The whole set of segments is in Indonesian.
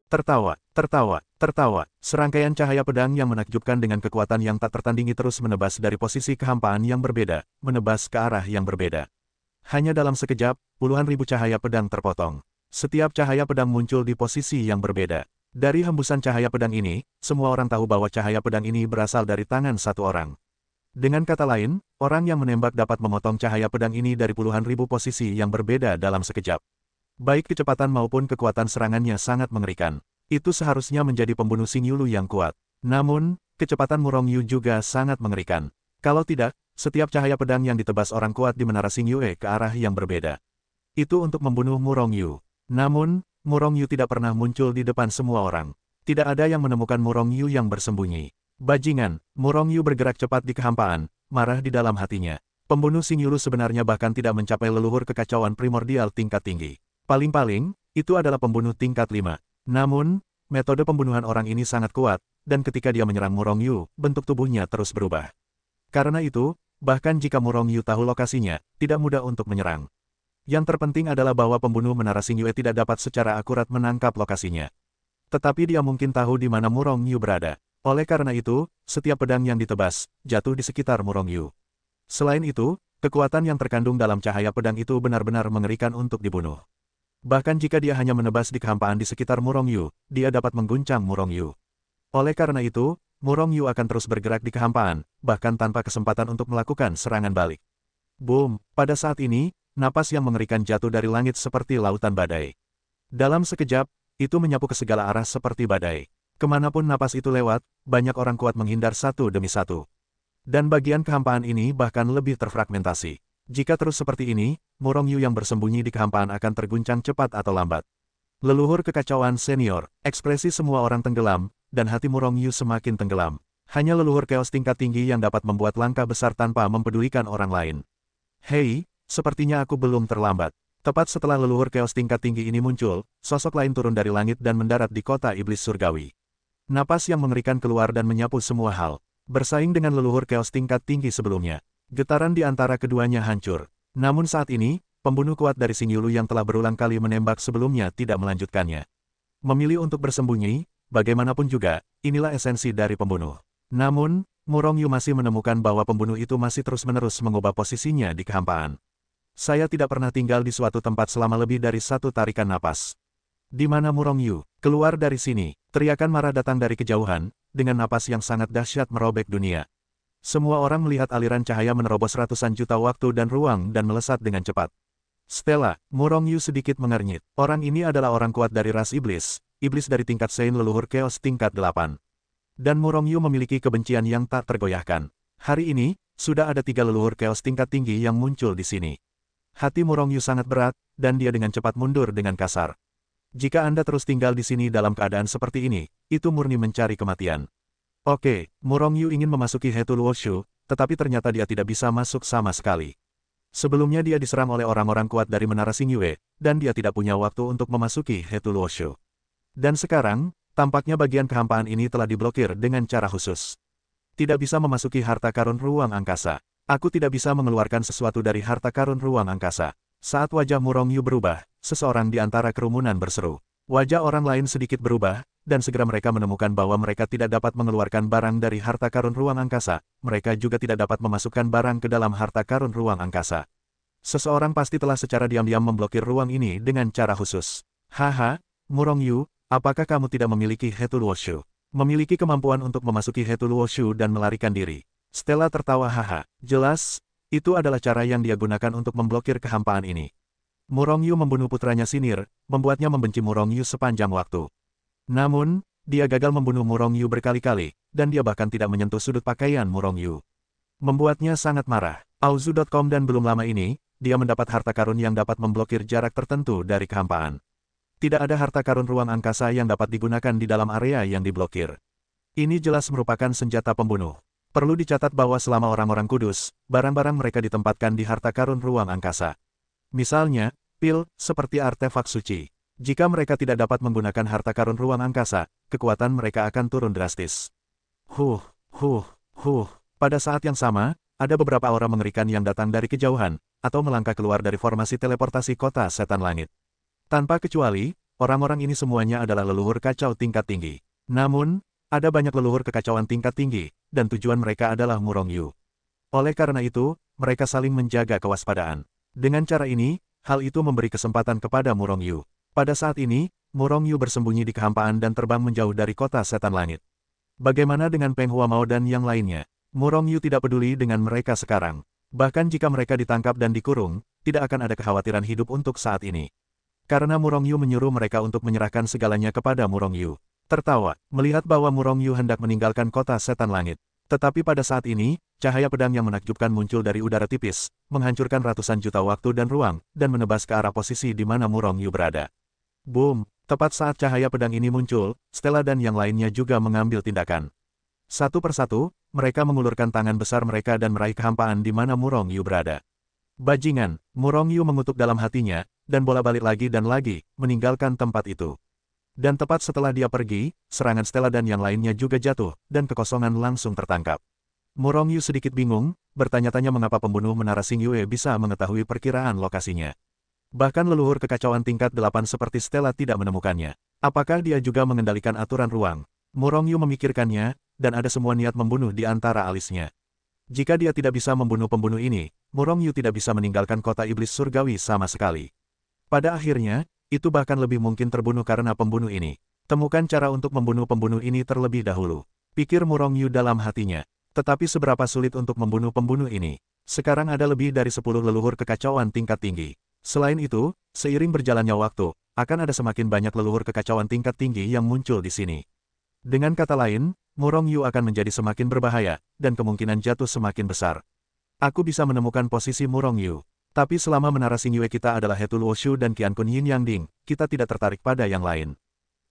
Tertawa, tertawa, tertawa. Serangkaian cahaya pedang yang menakjubkan dengan kekuatan yang tak tertandingi terus menebas dari posisi kehampaan yang berbeda, menebas ke arah yang berbeda. Hanya dalam sekejap, puluhan ribu cahaya pedang terpotong. Setiap cahaya pedang muncul di posisi yang berbeda. Dari hembusan cahaya pedang ini, semua orang tahu bahwa cahaya pedang ini berasal dari tangan satu orang. Dengan kata lain, orang yang menembak dapat memotong cahaya pedang ini dari puluhan ribu posisi yang berbeda dalam sekejap. Baik kecepatan maupun kekuatan serangannya sangat mengerikan. Itu seharusnya menjadi pembunuh Xing Yulu yang kuat. Namun, kecepatan Murong Yu juga sangat mengerikan. Kalau tidak, setiap cahaya pedang yang ditebas orang kuat di menara Xing Yue ke arah yang berbeda. Itu untuk membunuh Murong Yu. Namun, Murong Yu tidak pernah muncul di depan semua orang. Tidak ada yang menemukan Murong Yu yang bersembunyi. Bajingan, Murong Yu bergerak cepat di kehampaan, marah di dalam hatinya. Pembunuh Xing Yulu sebenarnya bahkan tidak mencapai leluhur kekacauan primordial tingkat tinggi. Paling-paling, itu adalah pembunuh tingkat 5. Namun, metode pembunuhan orang ini sangat kuat, dan ketika dia menyerang Murong Yu, bentuk tubuhnya terus berubah. Karena itu, bahkan jika Murong Yu tahu lokasinya, tidak mudah untuk menyerang. Yang terpenting adalah bahwa pembunuh menara Xing Yue tidak dapat secara akurat menangkap lokasinya. Tetapi dia mungkin tahu di mana Murong Yu berada. Oleh karena itu, setiap pedang yang ditebas, jatuh di sekitar Murong Yu. Selain itu, kekuatan yang terkandung dalam cahaya pedang itu benar-benar mengerikan untuk dibunuh. Bahkan jika dia hanya menebas di kehampaan di sekitar Murong Yu, dia dapat mengguncang Murong Yu. Oleh karena itu, Murong Yu akan terus bergerak di kehampaan, bahkan tanpa kesempatan untuk melakukan serangan balik. Boom! Pada saat ini, napas yang mengerikan jatuh dari langit seperti lautan badai. Dalam sekejap, itu menyapu ke segala arah seperti badai. Kemanapun napas itu lewat, banyak orang kuat menghindar satu demi satu. Dan bagian kehampaan ini bahkan lebih terfragmentasi. Jika terus seperti ini, Murong Yu yang bersembunyi di kehampaan akan terguncang cepat atau lambat. Leluhur kekacauan senior, ekspresi semua orang tenggelam, dan hati Murong Yu semakin tenggelam. Hanya leluhur chaos tingkat tinggi yang dapat membuat langkah besar tanpa mempedulikan orang lain. Hei, sepertinya aku belum terlambat. Tepat setelah leluhur chaos tingkat tinggi ini muncul, sosok lain turun dari langit dan mendarat di kota iblis surgawi. Napas yang mengerikan keluar dan menyapu semua hal. Bersaing dengan leluhur chaos tingkat tinggi sebelumnya. Getaran di antara keduanya hancur. Namun saat ini, pembunuh kuat dari Xing Yulu yang telah berulang kali menembak sebelumnya tidak melanjutkannya. Memilih untuk bersembunyi, bagaimanapun juga, inilah esensi dari pembunuh. Namun, Murong Yu masih menemukan bahwa pembunuh itu masih terus-menerus mengubah posisinya di kehampaan. Saya tidak pernah tinggal di suatu tempat selama lebih dari satu tarikan napas. Di mana Murong Yu? Keluar dari sini. Teriakan marah datang dari kejauhan, dengan napas yang sangat dahsyat merobek dunia. Semua orang melihat aliran cahaya menerobos ratusan juta waktu dan ruang dan melesat dengan cepat. Stella, Murong Yu sedikit mengernyit. Orang ini adalah orang kuat dari ras iblis, iblis dari tingkat Sein leluhur Chaos tingkat 8. Dan Murong Yu memiliki kebencian yang tak tergoyahkan. Hari ini, sudah ada 3 leluhur Chaos tingkat tinggi yang muncul di sini. Hati Murong Yu sangat berat, dan dia dengan cepat mundur dengan kasar. Jika Anda terus tinggal di sini dalam keadaan seperti ini, itu murni mencari kematian. Oke, Murong Yu ingin memasuki Hetu Luoshu, tetapi ternyata dia tidak bisa masuk sama sekali. Sebelumnya dia diserang oleh orang-orang kuat dari Menara Xing Yue, dan dia tidak punya waktu untuk memasuki Hetu Luoshu. Dan sekarang, tampaknya bagian kehampaan ini telah diblokir dengan cara khusus. Tidak bisa memasuki harta karun ruang angkasa. Aku tidak bisa mengeluarkan sesuatu dari harta karun ruang angkasa. Saat wajah Murong Yu berubah, seseorang di antara kerumunan berseru. Wajah orang lain sedikit berubah, dan segera mereka menemukan bahwa mereka tidak dapat mengeluarkan barang dari harta karun ruang angkasa, mereka juga tidak dapat memasukkan barang ke dalam harta karun ruang angkasa. Seseorang pasti telah secara diam-diam memblokir ruang ini dengan cara khusus. Haha, Murong Yu, apakah kamu tidak memiliki Hetu Luoshu? Memiliki kemampuan untuk memasuki Hetu Luoshu dan melarikan diri. Stella tertawa haha. Jelas, itu adalah cara yang dia gunakan untuk memblokir kehampaan ini. Murong Yu membunuh putranya Sinir, membuatnya membenci Murong Yu sepanjang waktu. Namun, dia gagal membunuh Murong Yu berkali-kali, dan dia bahkan tidak menyentuh sudut pakaian Murong Yu. Membuatnya sangat marah. Auzu.com dan belum lama ini, dia mendapat harta karun yang dapat memblokir jarak tertentu dari kehampaan. Tidak ada harta karun ruang angkasa yang dapat digunakan di dalam area yang diblokir. Ini jelas merupakan senjata pembunuh. Perlu dicatat bahwa selama orang-orang kudus, barang-barang mereka ditempatkan di harta karun ruang angkasa. Misalnya, pil, seperti artefak suci. Jika mereka tidak dapat menggunakan harta karun ruang angkasa, kekuatan mereka akan turun drastis. Huh. Pada saat yang sama, ada beberapa aura mengerikan yang datang dari kejauhan, atau melangkah keluar dari formasi teleportasi kota setan langit. Tanpa kecuali, orang-orang ini semuanya adalah leluhur kacau tingkat tinggi. Namun, ada banyak leluhur kekacauan tingkat tinggi, dan tujuan mereka adalah Murong Yu. Oleh karena itu, mereka saling menjaga kewaspadaan. Dengan cara ini, hal itu memberi kesempatan kepada Murong Yu. Pada saat ini, Murong Yu bersembunyi di kehampaan dan terbang menjauh dari kota setan langit. Bagaimana dengan Peng Huamao dan yang lainnya? Murong Yu tidak peduli dengan mereka sekarang. Bahkan jika mereka ditangkap dan dikurung, tidak akan ada kekhawatiran hidup untuk saat ini. Karena Murong Yu menyuruh mereka untuk menyerahkan segalanya kepada Murong Yu. Tertawa, melihat bahwa Murong Yu hendak meninggalkan kota setan langit. Tetapi pada saat ini, cahaya pedang yang menakjubkan muncul dari udara tipis, menghancurkan ratusan juta waktu dan ruang, dan menebas ke arah posisi di mana Murong Yu berada. Boom! Tepat saat cahaya pedang ini muncul, Stella dan yang lainnya juga mengambil tindakan. Satu persatu, mereka mengulurkan tangan besar mereka dan meraih kehampaan di mana Murong Yu berada. Bajingan, Murong Yu mengutuk dalam hatinya, dan bola-balik lagi dan lagi, meninggalkan tempat itu. Dan tepat setelah dia pergi, serangan Stella dan yang lainnya juga jatuh, dan kekosongan langsung tertangkap. Murong Yu sedikit bingung, bertanya-tanya mengapa pembunuh menara Xing Yue bisa mengetahui perkiraan lokasinya. Bahkan leluhur kekacauan tingkat 8 seperti Stella tidak menemukannya. Apakah dia juga mengendalikan aturan ruang? Murong Yu memikirkannya, dan ada semua niat membunuh di antara alisnya. Jika dia tidak bisa membunuh pembunuh ini, Murong Yu tidak bisa meninggalkan kota iblis surgawi sama sekali. Pada akhirnya, itu bahkan lebih mungkin terbunuh karena pembunuh ini. Temukan cara untuk membunuh pembunuh ini terlebih dahulu. Pikir Murong Yu dalam hatinya. Tetapi seberapa sulit untuk membunuh pembunuh ini? Sekarang ada lebih dari 10 leluhur kekacauan tingkat tinggi. Selain itu, seiring berjalannya waktu, akan ada semakin banyak leluhur kekacauan tingkat tinggi yang muncul di sini. Dengan kata lain, Murong Yu akan menjadi semakin berbahaya, dan kemungkinan jatuh semakin besar. Aku bisa menemukan posisi Murong Yu. Tapi selama menara Xing Yue kita adalah Hetul Woshu dan Qian Kun Yin Yang Ding, kita tidak tertarik pada yang lain.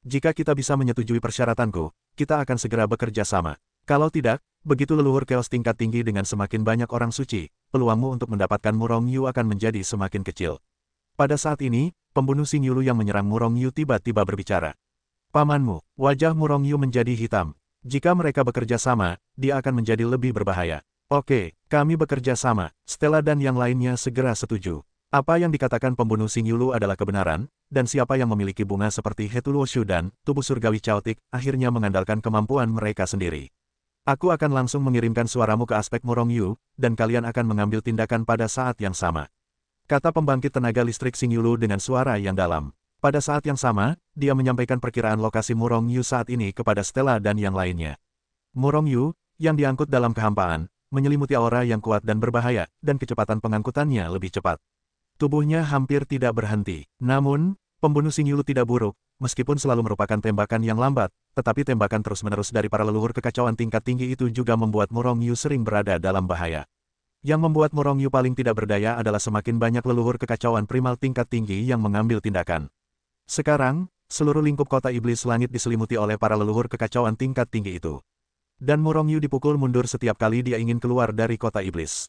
Jika kita bisa menyetujui persyaratanku, kita akan segera bekerja sama. Kalau tidak, begitu leluhur keos tingkat tinggi dengan semakin banyak orang suci, peluangmu untuk mendapatkan Murong Yu akan menjadi semakin kecil. Pada saat ini, pembunuh Xing Yulu yang menyerang Murong Yu tiba-tiba berbicara. Pamanmu, wajah Murong Yu menjadi hitam. Jika mereka bekerja sama, dia akan menjadi lebih berbahaya. Oke, kami bekerja sama. Stella dan yang lainnya segera setuju. Apa yang dikatakan pembunuh Xing Yulu adalah kebenaran, dan siapa yang memiliki bunga seperti Hetul Woshu dan tubuh surgawi Chaotic akhirnya mengandalkan kemampuan mereka sendiri. Aku akan langsung mengirimkan suaramu ke aspek Murong Yu, dan kalian akan mengambil tindakan pada saat yang sama. Kata pembangkit tenaga listrik Xing Yulu dengan suara yang dalam. Pada saat yang sama, dia menyampaikan perkiraan lokasi Murong Yu saat ini kepada Stella dan yang lainnya. Murong Yu, yang diangkut dalam kehampaan, menyelimuti aura yang kuat dan berbahaya, dan kecepatan pengangkutannya lebih cepat. Tubuhnya hampir tidak berhenti. Namun, pembunuh Xing Yulu tidak buruk, meskipun selalu merupakan tembakan yang lambat, tetapi tembakan terus-menerus dari para leluhur kekacauan tingkat tinggi itu juga membuat Murong Yu sering berada dalam bahaya. Yang membuat Murong Yu paling tidak berdaya adalah semakin banyak leluhur kekacauan primal tingkat tinggi yang mengambil tindakan. Sekarang, seluruh lingkup kota iblis langit diselimuti oleh para leluhur kekacauan tingkat tinggi itu. Dan Murong Yu dipukul mundur setiap kali dia ingin keluar dari kota iblis.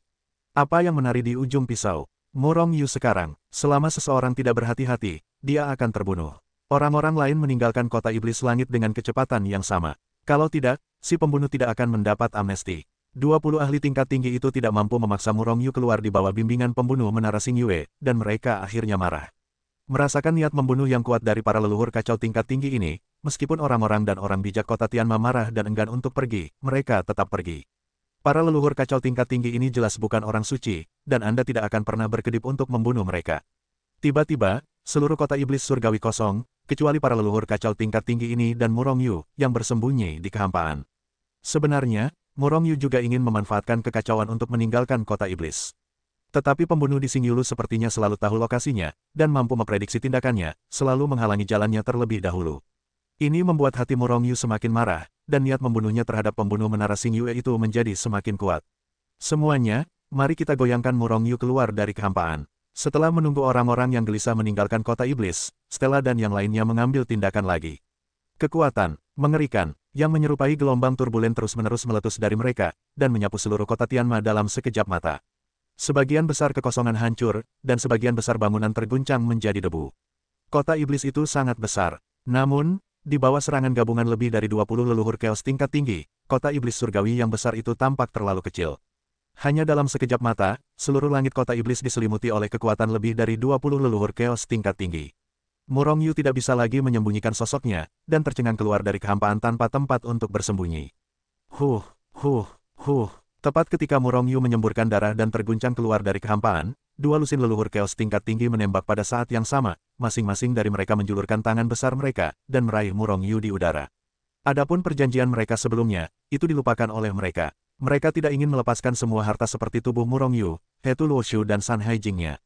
Apa yang menari di ujung pisau? Murong Yu sekarang, selama seseorang tidak berhati-hati, dia akan terbunuh. Orang-orang lain meninggalkan kota iblis langit dengan kecepatan yang sama. Kalau tidak, si pembunuh tidak akan mendapat amnesti. 20 ahli tingkat tinggi itu tidak mampu memaksa Murong Yu keluar di bawah bimbingan pembunuh menara Xing Yue, dan mereka akhirnya marah. Merasakan niat membunuh yang kuat dari para leluhur kacau tingkat tinggi ini, meskipun orang-orang dan orang bijak kota Tianma marah dan enggan untuk pergi, mereka tetap pergi. Para leluhur kacau tingkat tinggi ini jelas bukan orang suci, dan Anda tidak akan pernah berkedip untuk membunuh mereka. Tiba-tiba, seluruh kota iblis surgawi kosong, kecuali para leluhur kacau tingkat tinggi ini dan Murong Yu, yang bersembunyi di kehampaan. Sebenarnya, Murong Yu juga ingin memanfaatkan kekacauan untuk meninggalkan kota iblis. Tetapi pembunuh di Xing Yulu sepertinya selalu tahu lokasinya, dan mampu memprediksi tindakannya, selalu menghalangi jalannya terlebih dahulu. Ini membuat hati Murong Yu semakin marah, dan niat membunuhnya terhadap pembunuh menara Xing Yue itu menjadi semakin kuat. Semuanya, mari kita goyangkan Murong Yu keluar dari kehampaan. Setelah menunggu orang-orang yang gelisah meninggalkan kota iblis, Stella dan yang lainnya mengambil tindakan lagi. Kekuatan, mengerikan, yang menyerupai gelombang turbulen terus-menerus meletus dari mereka, dan menyapu seluruh kota Tianma dalam sekejap mata. Sebagian besar kekosongan hancur, dan sebagian besar bangunan terguncang menjadi debu. Kota iblis itu sangat besar. Namun, di bawah serangan gabungan lebih dari 20 leluhur keos tingkat tinggi, kota iblis surgawi yang besar itu tampak terlalu kecil. Hanya dalam sekejap mata, seluruh langit kota iblis diselimuti oleh kekuatan lebih dari 20 leluhur keos tingkat tinggi. Murong Yu tidak bisa lagi menyembunyikan sosoknya, dan tercengang keluar dari kehampaan tanpa tempat untuk bersembunyi. Huh, huh, huh. Tepat ketika Murong Yu menyemburkan darah dan terguncang keluar dari kehampaan, dua lusin leluhur Chaos tingkat tinggi menembak pada saat yang sama, masing-masing dari mereka menjulurkan tangan besar mereka, dan meraih Murong Yu di udara. Adapun perjanjian mereka sebelumnya, itu dilupakan oleh mereka. Mereka tidak ingin melepaskan semua harta seperti tubuh Murong Yu, Hetu Luoshu dan San Haijingnya.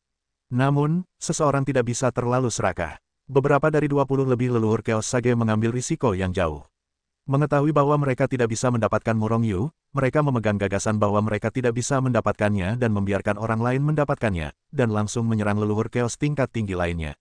Namun, seseorang tidak bisa terlalu serakah. Beberapa dari 20 lebih leluhur Chaos Sage mengambil risiko yang jauh. Mengetahui bahwa mereka tidak bisa mendapatkan Murong Yu, mereka memegang gagasan bahwa mereka tidak bisa mendapatkannya dan membiarkan orang lain mendapatkannya, dan langsung menyerang leluhur Chaos tingkat tinggi lainnya.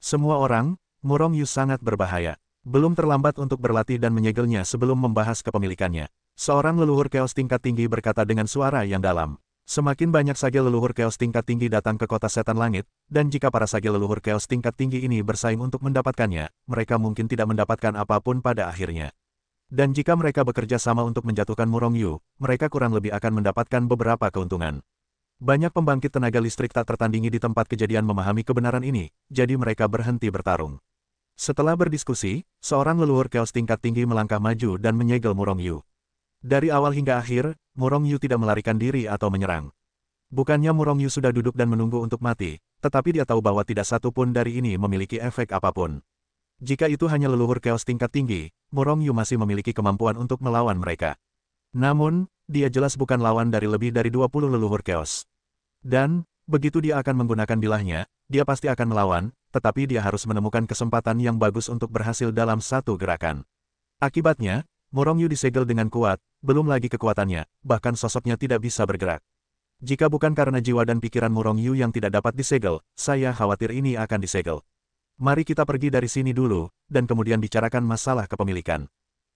Semua orang, Murong Yu sangat berbahaya. Belum terlambat untuk berlatih dan menyegelnya sebelum membahas kepemilikannya. Seorang leluhur Chaos tingkat tinggi berkata dengan suara yang dalam. Semakin banyak sage leluhur Chaos tingkat tinggi datang ke kota setan langit, dan jika para sage leluhur Chaos tingkat tinggi ini bersaing untuk mendapatkannya, mereka mungkin tidak mendapatkan apapun pada akhirnya. Dan jika mereka bekerja sama untuk menjatuhkan Murong Yu, mereka kurang lebih akan mendapatkan beberapa keuntungan. Banyak pembangkit tenaga listrik tak tertandingi di tempat kejadian memahami kebenaran ini, jadi mereka berhenti bertarung. Setelah berdiskusi, seorang leluhur Chaos tingkat tinggi melangkah maju dan menyegel Murong Yu. Dari awal hingga akhir, Murong Yu tidak melarikan diri atau menyerang. Bukannya Murong Yu sudah duduk dan menunggu untuk mati, tetapi dia tahu bahwa tidak satu pun dari ini memiliki efek apapun. Jika itu hanya leluhur Chaos tingkat tinggi, Murong Yu masih memiliki kemampuan untuk melawan mereka. Namun, dia jelas bukan lawan dari lebih dari 20 leluhur Chaos. Dan, begitu dia akan menggunakan bilahnya, dia pasti akan melawan, tetapi dia harus menemukan kesempatan yang bagus untuk berhasil dalam satu gerakan. Akibatnya, Murong Yu disegel dengan kuat, belum lagi kekuatannya, bahkan sosoknya tidak bisa bergerak. Jika bukan karena jiwa dan pikiran Murong Yu yang tidak dapat disegel, saya khawatir ini akan disegel. Mari kita pergi dari sini dulu, dan kemudian bicarakan masalah kepemilikan.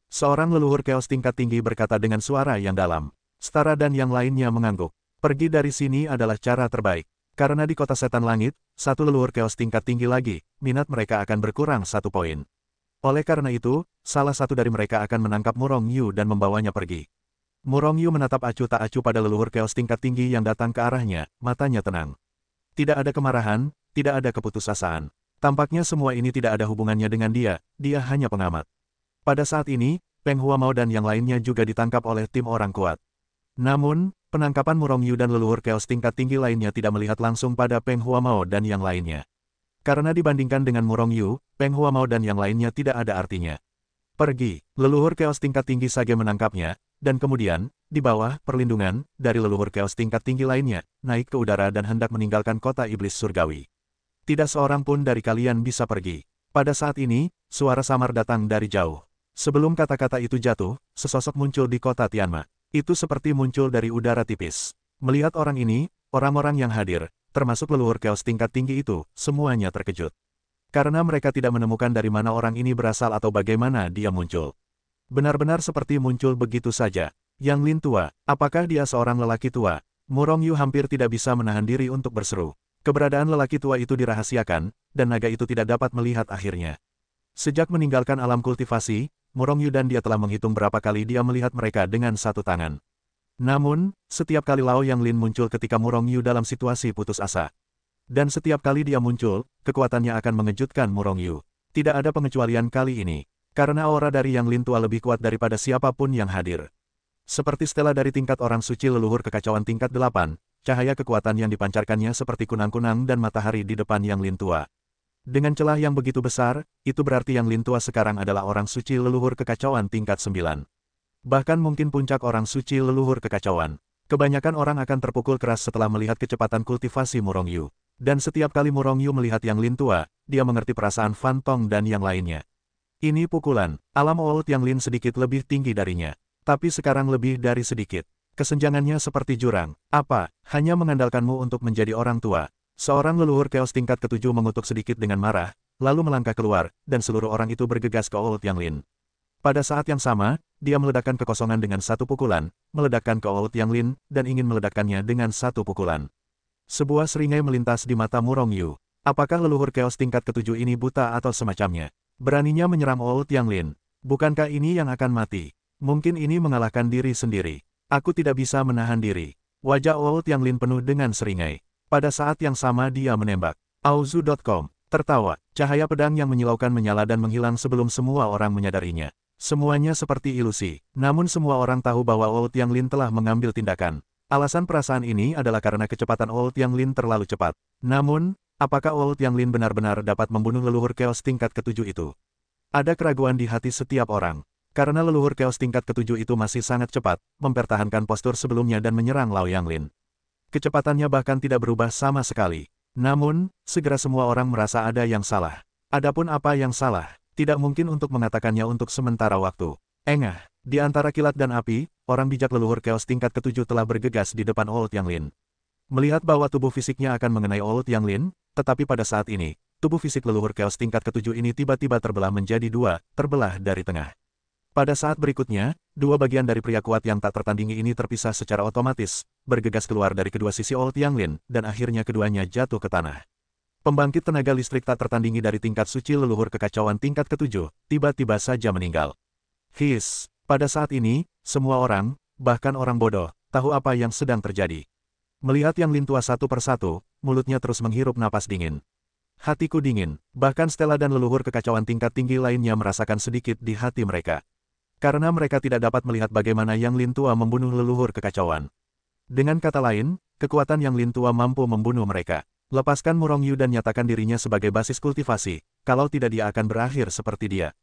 Seorang leluhur Chaos tingkat tinggi berkata dengan suara yang dalam. Stara dan yang lainnya mengangguk. Pergi dari sini adalah cara terbaik. Karena di kota setan langit, satu leluhur Chaos tingkat tinggi lagi, minat mereka akan berkurang 1 poin. Oleh karena itu, salah satu dari mereka akan menangkap Murong Yu dan membawanya pergi. Murong Yu menatap acuh tak acuh pada leluhur Chaos tingkat tinggi yang datang ke arahnya, matanya tenang. Tidak ada kemarahan, tidak ada keputusasaan. Tampaknya semua ini tidak ada hubungannya dengan dia hanya pengamat. Pada saat ini, Peng Huamao dan yang lainnya juga ditangkap oleh tim orang kuat. Namun, penangkapan Murong Yu dan leluhur Chaos tingkat tinggi lainnya tidak melihat langsung pada Peng Huamao dan yang lainnya. Karena dibandingkan dengan Murong Yu, Peng Huamao dan yang lainnya tidak ada artinya. Pergi, leluhur Chaos tingkat tinggi Sage menangkapnya, dan kemudian, di bawah perlindungan dari leluhur Chaos tingkat tinggi lainnya, naik ke udara dan hendak meninggalkan kota iblis surgawi. Tidak seorang pun dari kalian bisa pergi. Pada saat ini, suara samar datang dari jauh. Sebelum kata-kata itu jatuh, sesosok muncul di kota Tianma. Itu seperti muncul dari udara tipis. Melihat orang ini, orang-orang yang hadir, termasuk leluhur Chaos tingkat tinggi itu, semuanya terkejut. Karena mereka tidak menemukan dari mana orang ini berasal atau bagaimana dia muncul. Benar-benar seperti muncul begitu saja. Yang Lin tua, apakah dia seorang lelaki tua? Murong Yu hampir tidak bisa menahan diri untuk berseru. Keberadaan lelaki tua itu dirahasiakan, dan naga itu tidak dapat melihat akhirnya. Sejak meninggalkan alam kultivasi, Murong Yu dan dia telah menghitung berapa kali dia melihat mereka dengan satu tangan. Namun, setiap kali Lao Yang Lin muncul ketika Murong Yu dalam situasi putus asa. Dan setiap kali dia muncul, kekuatannya akan mengejutkan Murong Yu. Tidak ada pengecualian kali ini. Karena aura dari Yang Lin tua lebih kuat daripada siapapun yang hadir. Seperti stela dari tingkat orang suci leluhur kekacauan tingkat 8, cahaya kekuatan yang dipancarkannya seperti kunang-kunang dan matahari di depan Yang Lin tua. Dengan celah yang begitu besar, itu berarti Yang Lin tua sekarang adalah orang suci leluhur kekacauan tingkat 9. Bahkan mungkin puncak orang suci leluhur kekacauan. Kebanyakan orang akan terpukul keras setelah melihat kecepatan kultivasi Murong Yu. Dan setiap kali Murong Yu melihat Yang Lin tua, dia mengerti perasaan Fan Tong dan yang lainnya. Ini pukulan, alam old Yang Lin sedikit lebih tinggi darinya. Tapi sekarang lebih dari sedikit. Kesenjangannya seperti jurang. Apa, hanya mengandalkanmu untuk menjadi orang tua? Seorang leluhur Chaos tingkat ke-7 mengutuk sedikit dengan marah, lalu melangkah keluar, dan seluruh orang itu bergegas ke old Yang Lin. Pada saat yang sama, dia meledakkan kekosongan dengan satu pukulan, meledakkan ke old Yang Lin, dan ingin meledakkannya dengan satu pukulan. Sebuah seringai melintas di mata Murong Yu. Apakah leluhur Chaos tingkat ke-7 ini buta atau semacamnya? Beraninya menyerang old Yang Lin. Bukankah ini yang akan mati? Mungkin ini mengalahkan diri sendiri. Aku tidak bisa menahan diri. Wajah old Yang Lin penuh dengan seringai. Pada saat yang sama dia menembak. Auzu.com Tertawa, cahaya pedang yang menyilaukan menyala dan menghilang sebelum semua orang menyadarinya. Semuanya seperti ilusi, namun semua orang tahu bahwa Old Yang Lin telah mengambil tindakan. Alasan perasaan ini adalah karena kecepatan Old Yang Lin terlalu cepat. Namun, apakah Old Yang Lin benar-benar dapat membunuh leluhur Chaos tingkat ketujuh itu? Ada keraguan di hati setiap orang. Karena leluhur Chaos tingkat ketujuh itu masih sangat cepat, mempertahankan postur sebelumnya dan menyerang Lao Yang Lin. Kecepatannya bahkan tidak berubah sama sekali. Namun, segera semua orang merasa ada yang salah. Adapun apa yang salah, tidak mungkin untuk mengatakannya untuk sementara waktu. Engah, di antara kilat dan api, orang bijak leluhur Chaos tingkat ketujuh telah bergegas di depan Old Yang Lin. Melihat bahwa tubuh fisiknya akan mengenai Old Yang Lin, tetapi pada saat ini, tubuh fisik leluhur Chaos tingkat ketujuh ini tiba-tiba terbelah menjadi dua, terbelah dari tengah. Pada saat berikutnya, dua bagian dari pria kuat yang tak tertandingi ini terpisah secara otomatis, bergegas keluar dari kedua sisi Old Yang Lin, dan akhirnya keduanya jatuh ke tanah. Pembangkit tenaga listrik tak tertandingi dari tingkat suci leluhur kekacauan tingkat ketujuh, tiba-tiba saja meninggal. Pada saat ini, semua orang, bahkan orang bodoh, tahu apa yang sedang terjadi. Melihat Yang Lin tua satu persatu, mulutnya terus menghirup napas dingin. Hatiku dingin, bahkan Stella dan leluhur kekacauan tingkat tinggi lainnya merasakan sedikit di hati mereka. Karena mereka tidak dapat melihat bagaimana Yang Lin tua membunuh leluhur kekacauan. Dengan kata lain, kekuatan Yang Lin tua mampu membunuh mereka. Lepaskan Murong Yu dan nyatakan dirinya sebagai basis kultivasi, kalau tidak dia akan berakhir seperti dia.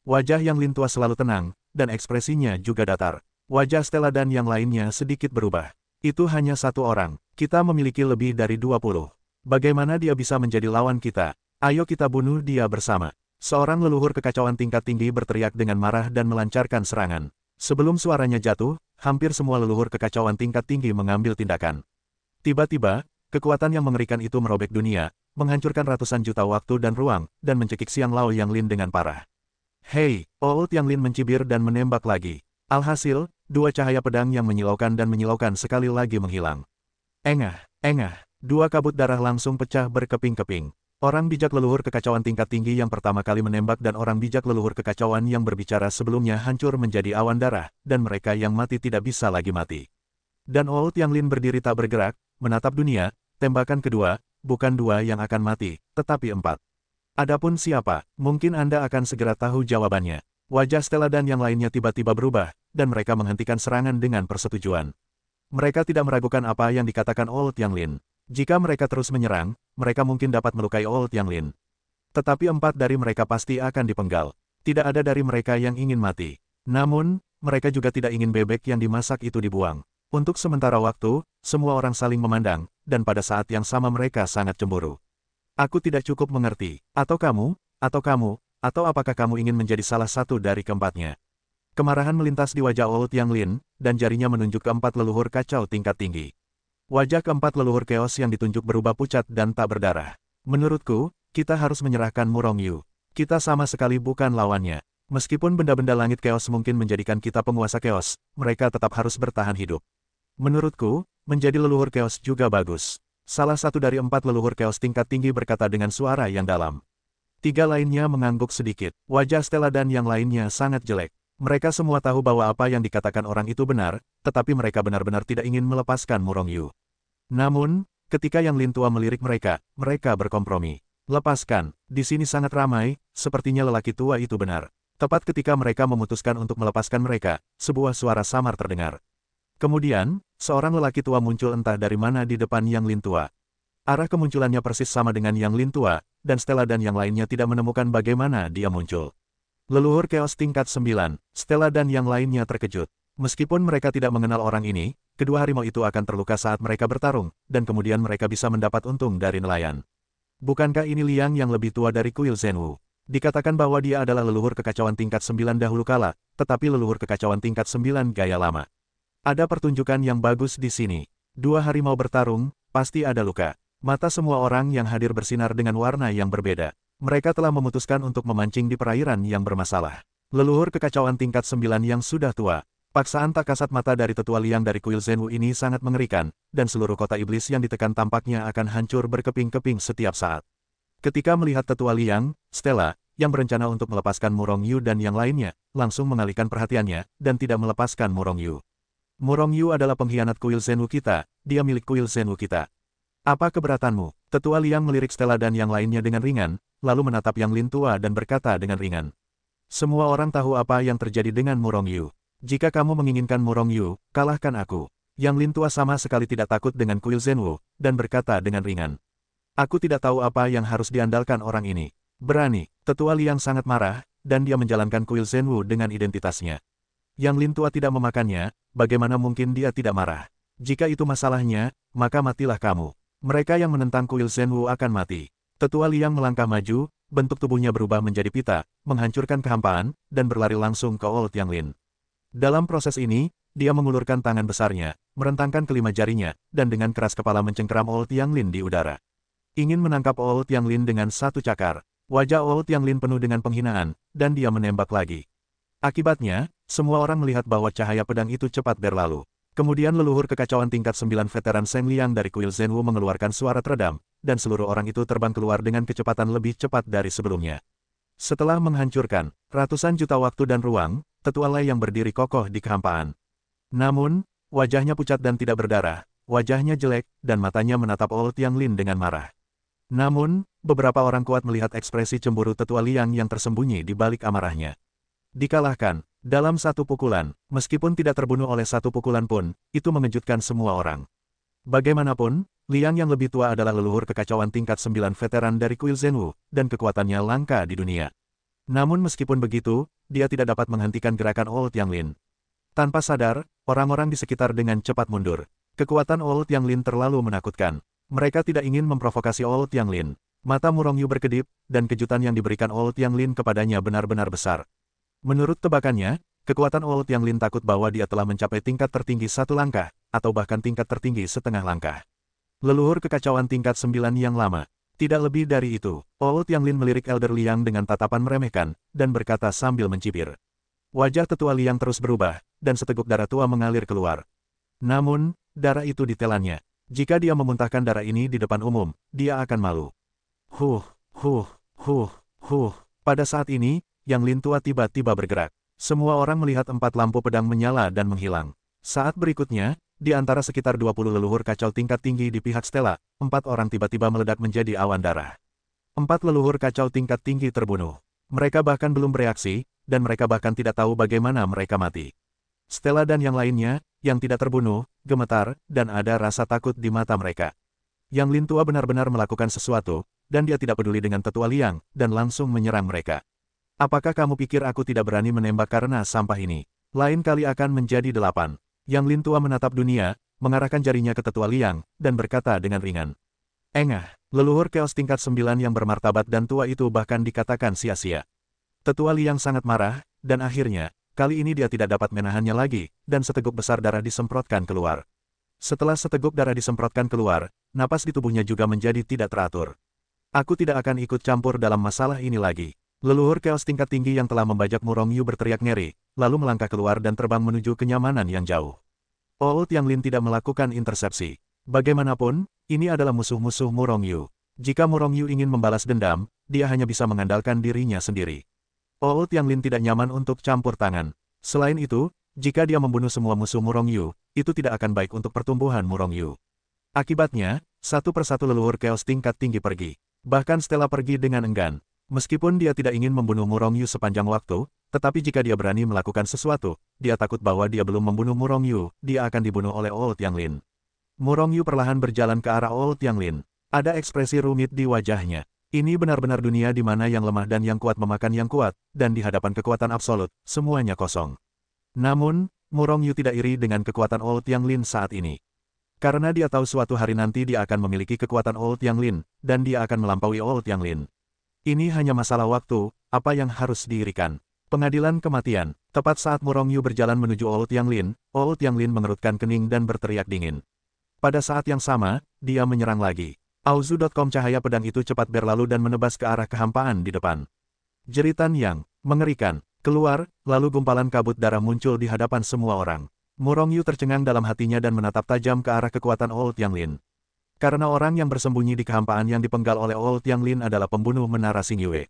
Wajah Yang Lin tua selalu tenang, dan ekspresinya juga datar. Wajah Stella dan yang lainnya sedikit berubah. Itu hanya satu orang, kita memiliki lebih dari 20. Bagaimana dia bisa menjadi lawan kita? Ayo kita bunuh dia bersama. Seorang leluhur kekacauan tingkat tinggi berteriak dengan marah dan melancarkan serangan. Sebelum suaranya jatuh, hampir semua leluhur kekacauan tingkat tinggi mengambil tindakan. Tiba-tiba, kekuatan yang mengerikan itu merobek dunia, menghancurkan ratusan juta waktu dan ruang, dan mencekik Xiang Lao Yang Lin dengan parah. Hei, Old Yang Lin mencibir dan menembak lagi. Alhasil, dua cahaya pedang yang menyilaukan dan menyilaukan sekali lagi menghilang. Engah, dua kabut darah langsung pecah berkeping-keping. Orang bijak leluhur kekacauan tingkat tinggi yang pertama kali menembak dan orang bijak leluhur kekacauan yang berbicara sebelumnya hancur menjadi awan darah, dan mereka yang mati tidak bisa lagi mati. Dan Old Yang Lin berdiri tak bergerak, menatap dunia, tembakan kedua, bukan dua yang akan mati, tetapi 4. Adapun siapa, mungkin Anda akan segera tahu jawabannya. Wajah Stella dan yang lainnya tiba-tiba berubah, dan mereka menghentikan serangan dengan persetujuan. Mereka tidak meragukan apa yang dikatakan Old Yang Lin. Jika mereka terus menyerang, mereka mungkin dapat melukai Old Yang Lin. Tetapi 4 dari mereka pasti akan dipenggal. Tidak ada dari mereka yang ingin mati. Namun, mereka juga tidak ingin bebek yang dimasak itu dibuang. Untuk sementara waktu, semua orang saling memandang, dan pada saat yang sama mereka sangat cemburu. Aku tidak cukup mengerti, atau kamu, atau apakah kamu ingin menjadi salah satu dari keempatnya? Kemarahan melintas di wajah Old Yang Lin, dan jarinya menunjuk keempat leluhur kacau tingkat tinggi. Wajah keempat leluhur Chaos yang ditunjuk berubah pucat dan tak berdarah. Menurutku, kita harus menyerahkan Murong Yu. Kita sama sekali bukan lawannya. Meskipun benda-benda langit Chaos mungkin menjadikan kita penguasa Chaos, mereka tetap harus bertahan hidup. Menurutku, menjadi leluhur Chaos juga bagus. Salah satu dari 4 leluhur Chaos tingkat tinggi berkata dengan suara yang dalam. 3 lainnya mengangguk sedikit. Wajah Stella dan yang lainnya sangat jelek. Mereka semua tahu bahwa apa yang dikatakan orang itu benar, tetapi mereka benar-benar tidak ingin melepaskan Murong Yu. Namun, ketika Yang Lin tua melirik mereka, mereka berkompromi. Lepaskan, di sini sangat ramai, sepertinya lelaki tua itu benar. Tepat ketika mereka memutuskan untuk melepaskan mereka, sebuah suara samar terdengar. Kemudian, seorang lelaki tua muncul entah dari mana di depan Yang Lin tua. Arah kemunculannya persis sama dengan Yang Lin tua, dan Stella dan yang lainnya tidak menemukan bagaimana dia muncul. Leluhur Chaos tingkat 9, Stella dan yang lainnya terkejut. Meskipun mereka tidak mengenal orang ini, kedua harimau itu akan terluka saat mereka bertarung, dan kemudian mereka bisa mendapat untung dari nelayan. Bukankah ini Liang yang lebih tua dari Kuil Zhenwu? Dikatakan bahwa dia adalah leluhur kekacauan tingkat 9 dahulu kala, tetapi leluhur kekacauan tingkat 9 gaya lama. Ada pertunjukan yang bagus di sini. Dua harimau bertarung, pasti ada luka. Mata semua orang yang hadir bersinar dengan warna yang berbeda. Mereka telah memutuskan untuk memancing di perairan yang bermasalah. Leluhur kekacauan tingkat 9 yang sudah tua. Paksaan tak kasat mata dari tetua Liang dari Kuil Zhenwu ini sangat mengerikan, dan seluruh kota iblis yang ditekan tampaknya akan hancur berkeping-keping setiap saat. Ketika melihat tetua Liang, Stella, yang berencana untuk melepaskan Murong Yu dan yang lainnya, langsung mengalihkan perhatiannya, dan tidak melepaskan Murong Yu. Murong Yu adalah pengkhianat Kuil Zhenwu kita, dia milik Kuil Zhenwu kita. Apa keberatanmu? Tetua Liang melirik Stella dan yang lainnya dengan ringan, lalu menatap Yang Lin tua dan berkata dengan ringan. Semua orang tahu apa yang terjadi dengan Murong Yu. Jika kamu menginginkan Murong Yu, kalahkan aku. Yang Lin tua sama sekali tidak takut dengan kuil Zhenwu, dan berkata dengan ringan. Aku tidak tahu apa yang harus diandalkan orang ini. Berani, Tetua Liang sangat marah, dan dia menjalankan kuil Zhenwu dengan identitasnya. Yang Lin tua tidak memakannya, bagaimana mungkin dia tidak marah? Jika itu masalahnya, maka matilah kamu. Mereka yang menentang kuil Zhenwu akan mati. Tetua Liang melangkah maju, bentuk tubuhnya berubah menjadi pita, menghancurkan kehampaan, dan berlari langsung ke Old Yang Lin. Dalam proses ini, dia mengulurkan tangan besarnya, merentangkan kelima jarinya, dan dengan keras kepala mencengkeram Old Yang Lin di udara. Ingin menangkap Old Yang Lin dengan satu cakar. Wajah Old Yang Lin penuh dengan penghinaan, dan dia menembak lagi. Akibatnya, semua orang melihat bahwa cahaya pedang itu cepat berlalu. Kemudian leluhur kekacauan tingkat 9 veteran Seng Liang dari kuil Zhenwu mengeluarkan suara teredam, dan seluruh orang itu terbang keluar dengan kecepatan lebih cepat dari sebelumnya. Setelah menghancurkan ratusan juta waktu dan ruang, Tetua Lei yang berdiri kokoh di kehampaan. Namun, wajahnya pucat dan tidak berdarah, wajahnya jelek, dan matanya menatap Old Yang Lin dengan marah. Namun, beberapa orang kuat melihat ekspresi cemburu Tetua Liang yang tersembunyi di balik amarahnya. Dikalahkan, dalam satu pukulan, meskipun tidak terbunuh oleh satu pukulan pun, itu mengejutkan semua orang. Bagaimanapun, Liang yang lebih tua adalah leluhur kekacauan tingkat 9 veteran dari kuil Zhenwu, dan kekuatannya langka di dunia. Namun meskipun begitu, dia tidak dapat menghentikan gerakan Old Yang Lin. Tanpa sadar, orang-orang di sekitar dengan cepat mundur. Kekuatan Old Yang Lin terlalu menakutkan. Mereka tidak ingin memprovokasi Old Yang Lin. Mata Murong Yu berkedip, dan kejutan yang diberikan Old Yang Lin kepadanya benar-benar besar. Menurut tebakannya, kekuatan Old Yang Lin takut bahwa dia telah mencapai tingkat tertinggi satu langkah, atau bahkan tingkat tertinggi setengah langkah. Leluhur kekacauan tingkat 9 yang lama. Tidak lebih dari itu, Old Yang Lin melirik Elder Liang dengan tatapan meremehkan, dan berkata sambil mencibir. Wajah Tetua Liang terus berubah, dan seteguk darah tua mengalir keluar. Namun, darah itu ditelannya. Jika dia memuntahkan darah ini di depan umum, dia akan malu. Huh. Pada saat ini, Yang Lin tua tiba-tiba bergerak. Semua orang melihat 4 lampu pedang menyala dan menghilang. Saat berikutnya, di antara sekitar 20 leluhur kacau tingkat tinggi di pihak Stella, 4 orang tiba-tiba meledak menjadi awan darah. 4 leluhur kacau tingkat tinggi terbunuh. Mereka bahkan belum bereaksi, dan mereka bahkan tidak tahu bagaimana mereka mati. Stella dan yang lainnya, yang tidak terbunuh, gemetar, dan ada rasa takut di mata mereka. Yang Lin tua benar-benar melakukan sesuatu, dan dia tidak peduli dengan Tetua Liang, dan langsung menyerang mereka. Apakah kamu pikir aku tidak berani menembak karena sampah ini? Lain kali akan menjadi 8. Yang Lin tua menatap dunia, mengarahkan jarinya ke Tetua Liang, dan berkata dengan ringan. Engah, leluhur Chaos tingkat 9 yang bermartabat dan tua itu bahkan dikatakan sia-sia. Tetua Liang sangat marah, dan akhirnya, kali ini dia tidak dapat menahannya lagi, dan seteguk besar darah disemprotkan keluar. Setelah seteguk darah disemprotkan keluar, napas di tubuhnya juga menjadi tidak teratur. Aku tidak akan ikut campur dalam masalah ini lagi. Leluhur Chaos tingkat tinggi yang telah membajak Murong Yu berteriak ngeri, lalu melangkah keluar dan terbang menuju kenyamanan yang jauh. Old Yang Lin tidak melakukan intersepsi. Bagaimanapun, ini adalah musuh-musuh Murong Yu. Jika Murong Yu ingin membalas dendam, dia hanya bisa mengandalkan dirinya sendiri. Old Yang Lin tidak nyaman untuk campur tangan. Selain itu, jika dia membunuh semua musuh Murong Yu, itu tidak akan baik untuk pertumbuhan Murong Yu. Akibatnya, satu persatu leluhur Chaos tingkat tinggi pergi. Bahkan Stella pergi dengan enggan. Meskipun dia tidak ingin membunuh Murong Yu sepanjang waktu, tetapi jika dia berani melakukan sesuatu, dia takut bahwa dia belum membunuh Murong Yu, dia akan dibunuh oleh Old Yang Lin. Murong Yu perlahan berjalan ke arah Old Yang Lin. Ada ekspresi rumit di wajahnya. Ini benar-benar dunia di mana yang lemah dan yang kuat memakan yang kuat, dan di hadapan kekuatan absolut, semuanya kosong. Namun, Murong Yu tidak iri dengan kekuatan Old Yang Lin saat ini. Karena dia tahu suatu hari nanti dia akan memiliki kekuatan Old Yang Lin, dan dia akan melampaui Old Yang Lin. Ini hanya masalah waktu, apa yang harus diirikan. Pengadilan kematian. Tepat saat Murong Yu berjalan menuju Old Yang Lin mengerutkan kening dan berteriak dingin. Pada saat yang sama, dia menyerang lagi. Auzu.com cahaya pedang itu cepat berlalu dan menebas ke arah kehampaan di depan. Jeritan yang mengerikan keluar, lalu gumpalan kabut darah muncul di hadapan semua orang. Murong Yu tercengang dalam hatinya dan menatap tajam ke arah kekuatan Old Yang Lin. Karena orang yang bersembunyi di kehampaan yang dipenggal oleh Old Yang Lin adalah pembunuh menara Xingyue.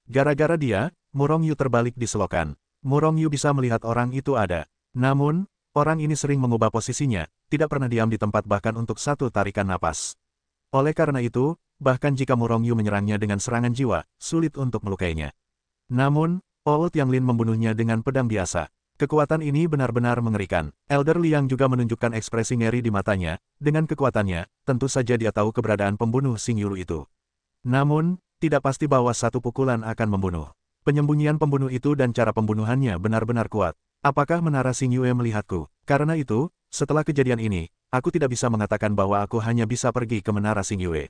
Gara-gara dia, Murong Yu terbalik di selokan. Murong Yu bisa melihat orang itu ada. Namun, orang ini sering mengubah posisinya, tidak pernah diam di tempat bahkan untuk satu tarikan napas. Oleh karena itu, bahkan jika Murongyu menyerangnya dengan serangan jiwa, sulit untuk melukainya. Namun, Old Yang Lin membunuhnya dengan pedang biasa. Kekuatan ini benar-benar mengerikan. Elder Liang juga menunjukkan ekspresi ngeri di matanya. Dengan kekuatannya, tentu saja dia tahu keberadaan pembunuh Xing Yulu itu. Namun, tidak pasti bahwa satu pukulan akan membunuh. Penyembunyian pembunuh itu dan cara pembunuhannya benar-benar kuat. Apakah menara Xing Yue melihatku? Karena itu, setelah kejadian ini, aku tidak bisa mengatakan bahwa aku hanya bisa pergi ke menara Xing Yue.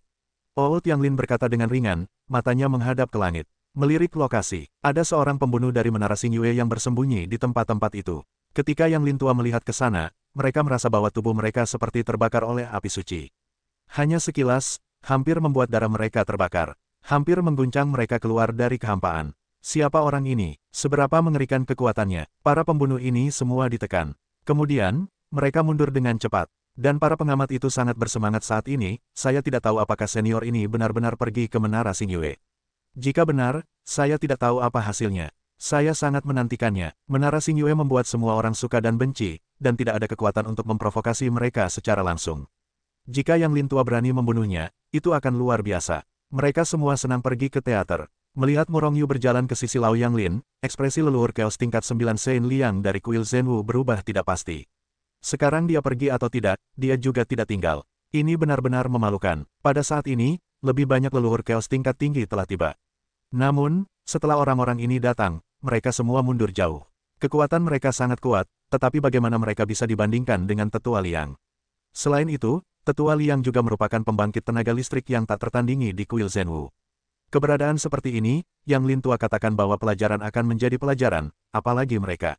Old Yang Lin berkata dengan ringan, matanya menghadap ke langit. Melirik lokasi, ada seorang pembunuh dari menara Xing Yue yang bersembunyi di tempat-tempat itu. Ketika Yang Lin tua melihat ke sana, mereka merasa bahwa tubuh mereka seperti terbakar oleh api suci. Hanya sekilas, hampir membuat darah mereka terbakar. Hampir mengguncang mereka keluar dari kehampaan. Siapa orang ini? Seberapa mengerikan kekuatannya? Para pembunuh ini semua ditekan. Kemudian, mereka mundur dengan cepat. Dan para pengamat itu sangat bersemangat saat ini. Saya tidak tahu apakah senior ini benar-benar pergi ke menara Xing Yue. Jika benar, saya tidak tahu apa hasilnya. Saya sangat menantikannya. Menara Xing Yue membuat semua orang suka dan benci, dan tidak ada kekuatan untuk memprovokasi mereka secara langsung. Jika Yang Lin tua berani membunuhnya, itu akan luar biasa. Mereka semua senang pergi ke teater. Melihat Murongyu berjalan ke sisi Lao Yang Lin, ekspresi leluhur Chaos tingkat 9 Sein Liang dari kuil Zhenwu berubah tidak pasti. Sekarang dia pergi atau tidak, dia juga tidak tinggal. Ini benar-benar memalukan. Pada saat ini, lebih banyak leluhur Chaos tingkat tinggi telah tiba. Namun, setelah orang-orang ini datang, mereka semua mundur jauh. Kekuatan mereka sangat kuat, tetapi bagaimana mereka bisa dibandingkan dengan Tetua Liang? Selain itu, Tetua Liang juga merupakan pembangkit tenaga listrik yang tak tertandingi di kuil Zhenwu. Keberadaan seperti ini, Yang Lin tua katakan bahwa pelajaran akan menjadi pelajaran, apalagi mereka.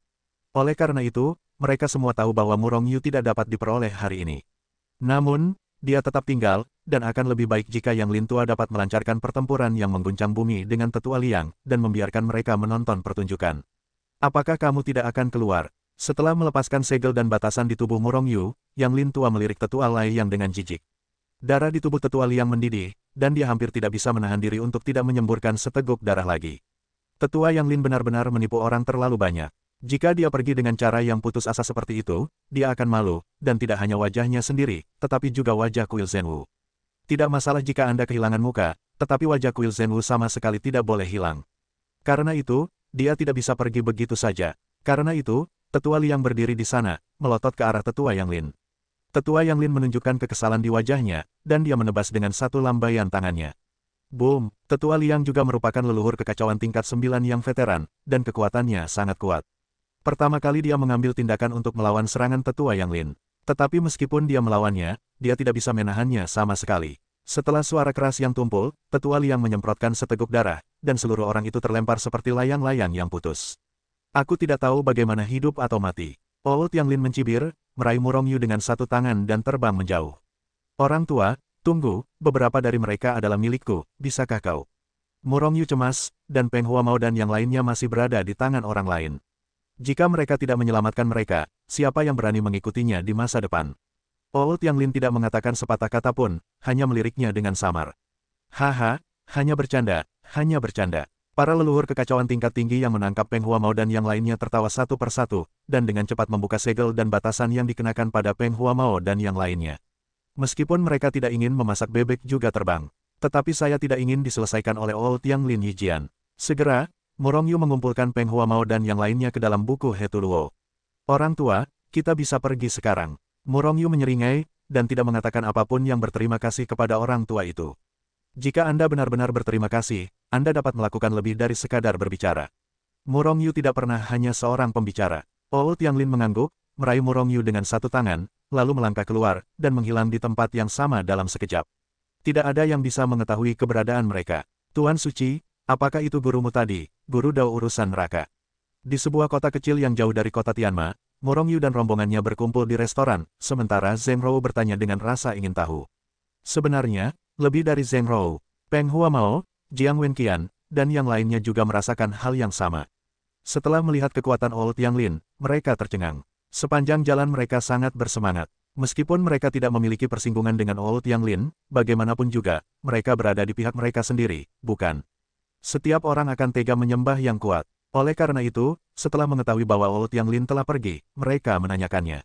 Oleh karena itu, mereka semua tahu bahwa Murongyu tidak dapat diperoleh hari ini. Namun, dia tetap tinggal, dan akan lebih baik jika Yang Lin tua dapat melancarkan pertempuran yang mengguncang bumi dengan Tetua Liang, dan membiarkan mereka menonton pertunjukan. Apakah kamu tidak akan keluar? Setelah melepaskan segel dan batasan di tubuh Murongyu, Yang Lin tua melirik Tetua Lai yang dengan jijik. Darah di tubuh Tetua Liang mendidih, dan dia hampir tidak bisa menahan diri untuk tidak menyemburkan seteguk darah lagi. Tetua Yang Lin benar-benar menipu orang terlalu banyak. Jika dia pergi dengan cara yang putus asa seperti itu, dia akan malu, dan tidak hanya wajahnya sendiri, tetapi juga wajah kuil Zhenwu. Tidak masalah jika Anda kehilangan muka, tetapi wajah kuil Zhenwu sama sekali tidak boleh hilang. Karena itu, dia tidak bisa pergi begitu saja. Karena itu, Tetua Liang berdiri di sana, melotot ke arah Tetua Yang Lin. Tetua Yang Lin menunjukkan kekesalan di wajahnya, dan dia menebas dengan satu lambaian tangannya. Boom! Tetua Liang juga merupakan leluhur kekacauan tingkat 9 yang veteran, dan kekuatannya sangat kuat. Pertama kali dia mengambil tindakan untuk melawan serangan Tetua Yang Lin. Tetapi meskipun dia melawannya, dia tidak bisa menahannya sama sekali. Setelah suara keras yang tumpul, Tetua Liang menyemprotkan seteguk darah, dan seluruh orang itu terlempar seperti layang-layang yang putus. Aku tidak tahu bagaimana hidup atau mati. Old Yang Lin mencibir, meraih Murongyu dengan satu tangan dan terbang menjauh. Orang tua, tunggu, beberapa dari mereka adalah milikku, bisakah kau? Murongyu cemas, dan Peng Huamao dan yang lainnya masih berada di tangan orang lain. Jika mereka tidak menyelamatkan mereka, siapa yang berani mengikutinya di masa depan? Old Yang Lin tidak mengatakan sepatah kata pun, hanya meliriknya dengan samar. Haha, hanya bercanda, hanya bercanda. Para leluhur kekacauan tingkat tinggi yang menangkap Peng Huamao dan yang lainnya tertawa satu persatu, dan dengan cepat membuka segel dan batasan yang dikenakan pada Peng Huamao dan yang lainnya. Meskipun mereka tidak ingin memasak bebek juga terbang. Tetapi saya tidak ingin diselesaikan oleh Old Yang Lin Yijian. Segera, Murongyu mengumpulkan Peng Huamao dan yang lainnya ke dalam buku Hetuluo. Orang tua, kita bisa pergi sekarang. Murongyu menyeringai, dan tidak mengatakan apapun yang berterima kasih kepada orang tua itu. Jika Anda benar-benar berterima kasih, Anda dapat melakukan lebih dari sekadar berbicara. Murongyu tidak pernah hanya seorang pembicara. Old Yang Lin mengangguk, meraih Murongyu dengan satu tangan, lalu melangkah keluar, dan menghilang di tempat yang sama dalam sekejap. Tidak ada yang bisa mengetahui keberadaan mereka. Tuan Suci, apakah itu gurumu tadi, guru Dao urusan neraka? Di sebuah kota kecil yang jauh dari kota Tianma, Murongyu dan rombongannya berkumpul di restoran, sementara Zheng Rou bertanya dengan rasa ingin tahu. Sebenarnya, lebih dari Zheng Rou, Peng Huamao, Jiang Wenqian, dan yang lainnya juga merasakan hal yang sama. Setelah melihat kekuatan Old Yang Lin, mereka tercengang. Sepanjang jalan mereka sangat bersemangat. Meskipun mereka tidak memiliki persinggungan dengan Old Yang Lin, bagaimanapun juga, mereka berada di pihak mereka sendiri, bukan? Setiap orang akan tega menyembah yang kuat. Oleh karena itu, setelah mengetahui bahwa Old Yang Lin telah pergi, mereka menanyakannya.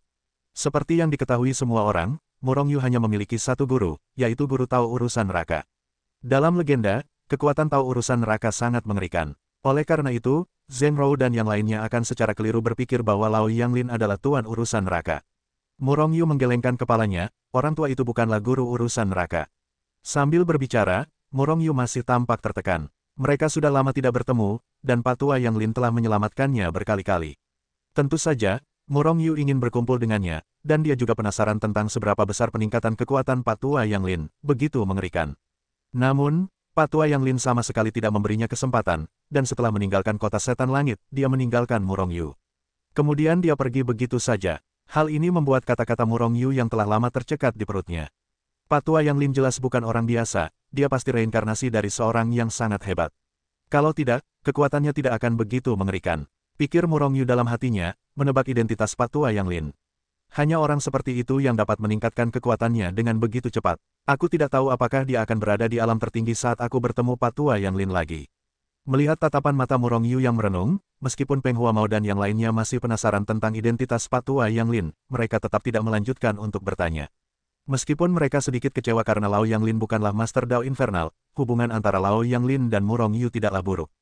Seperti yang diketahui semua orang, Murong Yu hanya memiliki satu guru, yaitu guru tahu urusan neraka. Dalam legenda, kekuatan tahu urusan neraka sangat mengerikan. Oleh karena itu, Zheng Rou dan yang lainnya akan secara keliru berpikir bahwa Lao Yanglin adalah tuan urusan neraka. Murong Yu menggelengkan kepalanya, orang tua itu bukanlah guru urusan neraka. Sambil berbicara, Murong Yu masih tampak tertekan. Mereka sudah lama tidak bertemu, dan Patua Yanglin telah menyelamatkannya berkali-kali. Tentu saja, Murong Yu ingin berkumpul dengannya, dan dia juga penasaran tentang seberapa besar peningkatan kekuatan Patua Yanglin, begitu mengerikan. Namun, Patua Yanglin sama sekali tidak memberinya kesempatan, dan setelah meninggalkan kota setan langit, dia meninggalkan Murong Yu. Kemudian dia pergi begitu saja. Hal ini membuat kata-kata Murong Yu yang telah lama tercekat di perutnya. Patua Yanglin jelas bukan orang biasa, dia pasti reinkarnasi dari seorang yang sangat hebat. Kalau tidak, kekuatannya tidak akan begitu mengerikan. Pikir Murong Yu dalam hatinya, menebak identitas Patua Yanglin. Hanya orang seperti itu yang dapat meningkatkan kekuatannya dengan begitu cepat. Aku tidak tahu apakah dia akan berada di alam tertinggi saat aku bertemu Patua Yanglin lagi. Melihat tatapan mata Murong Yu yang merenung, meskipun Peng Huamao dan yang lainnya masih penasaran tentang identitas Patua Yanglin, mereka tetap tidak melanjutkan untuk bertanya. Meskipun mereka sedikit kecewa karena Lao Yanglin bukanlah Master Dao Infernal, hubungan antara Lao Yanglin dan Murong Yu tidaklah buruk.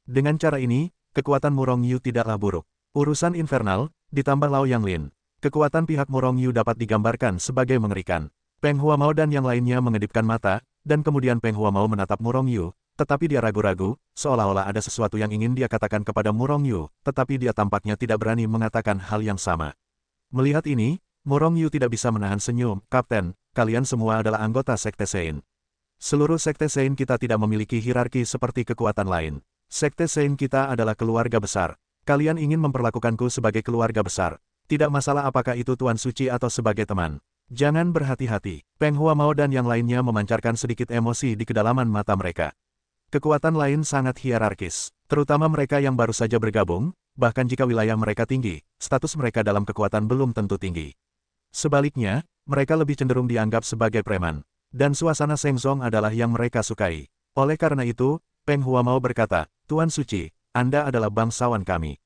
Dengan cara ini, kekuatan Murong Yu tidaklah buruk. Urusan infernal, ditambah Lao Yanglin. Kekuatan pihak Murong Yu dapat digambarkan sebagai mengerikan. Peng Huamao dan yang lainnya mengedipkan mata, dan kemudian Peng Huamao menatap Murong Yu, tetapi dia ragu-ragu, seolah-olah ada sesuatu yang ingin dia katakan kepada Murong Yu, tetapi dia tampaknya tidak berani mengatakan hal yang sama. Melihat ini, Murong Yu tidak bisa menahan senyum. Kapten, kalian semua adalah anggota Sekte Sein. Seluruh Sekte Sein kita tidak memiliki hierarki seperti kekuatan lain. Sekte Sein kita adalah keluarga besar. Kalian ingin memperlakukanku sebagai keluarga besar. Tidak masalah apakah itu Tuan Suci atau sebagai teman. Jangan berhati-hati. Peng Huamao dan yang lainnya memancarkan sedikit emosi di kedalaman mata mereka. Kekuatan lain sangat hierarkis, terutama mereka yang baru saja bergabung, bahkan jika wilayah mereka tinggi, status mereka dalam kekuatan belum tentu tinggi. Sebaliknya, mereka lebih cenderung dianggap sebagai preman. Dan suasana Shengzong adalah yang mereka sukai. Oleh karena itu, Peng Huamao berkata, Tuan Suci, Anda adalah bangsawan kami.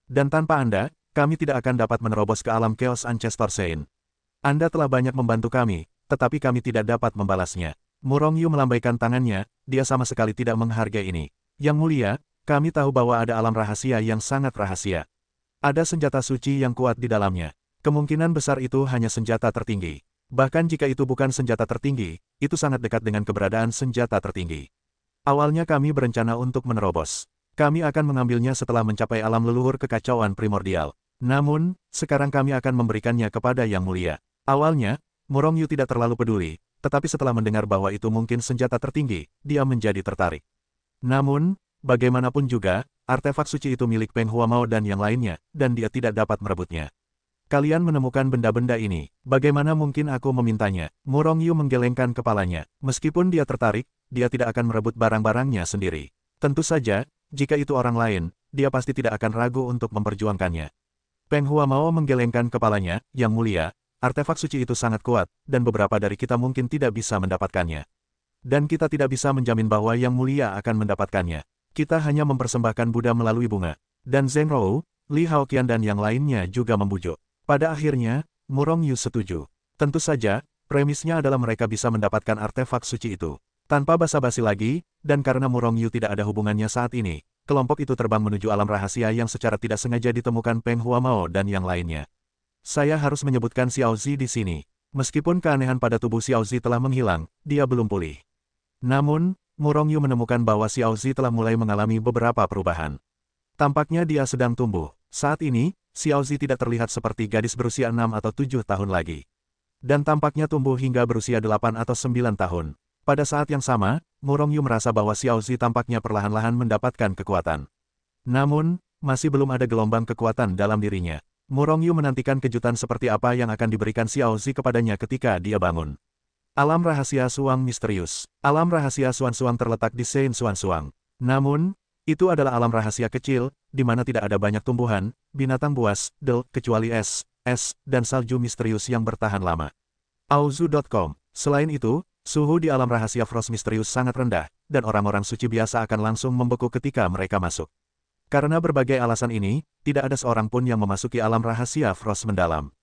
Dan tanpa Anda, kami tidak akan dapat menerobos ke alam Chaos Ancestor Sein. Anda telah banyak membantu kami, tetapi kami tidak dapat membalasnya. Murong Yu melambaikan tangannya, dia sama sekali tidak menghargai ini. Yang mulia, kami tahu bahwa ada alam rahasia yang sangat rahasia. Ada senjata suci yang kuat di dalamnya. Kemungkinan besar itu hanya senjata tertinggi. Bahkan jika itu bukan senjata tertinggi, itu sangat dekat dengan keberadaan senjata tertinggi. Awalnya kami berencana untuk menerobos. Kami akan mengambilnya setelah mencapai alam leluhur kekacauan primordial. Namun, sekarang kami akan memberikannya kepada Yang Mulia. Awalnya, Murong Yu tidak terlalu peduli, tetapi setelah mendengar bahwa itu mungkin senjata tertinggi, dia menjadi tertarik. Namun, bagaimanapun juga, artefak suci itu milik Peng Huamao dan yang lainnya, dan dia tidak dapat merebutnya. Kalian menemukan benda-benda ini, bagaimana mungkin aku memintanya? Murong Yu menggelengkan kepalanya. Meskipun dia tertarik, dia tidak akan merebut barang-barangnya sendiri. Tentu saja, jika itu orang lain, dia pasti tidak akan ragu untuk memperjuangkannya. Peng Huamao menggelengkan kepalanya, Yang Mulia, artefak suci itu sangat kuat, dan beberapa dari kita mungkin tidak bisa mendapatkannya. Dan kita tidak bisa menjamin bahwa Yang Mulia akan mendapatkannya. Kita hanya mempersembahkan Buddha melalui bunga. Dan Zheng Rou, Li Haoqian dan yang lainnya juga membujuk. Pada akhirnya, Murong Yu setuju. Tentu saja, premisnya adalah mereka bisa mendapatkan artefak suci itu. Tanpa basa-basi lagi, dan karena Murong Yu tidak ada hubungannya saat ini, kelompok itu terbang menuju alam rahasia yang secara tidak sengaja ditemukan Peng Huamao dan yang lainnya. Saya harus menyebutkan Xiao Zi di sini. Meskipun keanehan pada tubuh Xiao Zi telah menghilang, dia belum pulih. Namun, Murong Yu menemukan bahwa Xiao Zi telah mulai mengalami beberapa perubahan. Tampaknya dia sedang tumbuh. Saat ini, Xiao Zi tidak terlihat seperti gadis berusia 6 atau 7 tahun lagi. Dan tampaknya tumbuh hingga berusia 8 atau 9 tahun. Pada saat yang sama, Murong Yu merasa bahwa Xiao Zi tampaknya perlahan-lahan mendapatkan kekuatan. Namun, masih belum ada gelombang kekuatan dalam dirinya. Murong Yu menantikan kejutan seperti apa yang akan diberikan Xiao Zi kepadanya ketika dia bangun. Alam rahasia Suang misterius. Alam rahasia Suan-Suang terletak di Sein Suan-Suang. Namun, itu adalah alam rahasia kecil, di mana tidak ada banyak tumbuhan, binatang buas, kecuali es, dan salju misterius yang bertahan lama. Auzu.com. Selain itu, suhu di alam rahasia Frost misterius sangat rendah, dan orang-orang suci biasa akan langsung membeku ketika mereka masuk. Karena berbagai alasan ini, tidak ada seorang pun yang memasuki alam rahasia Frost mendalam.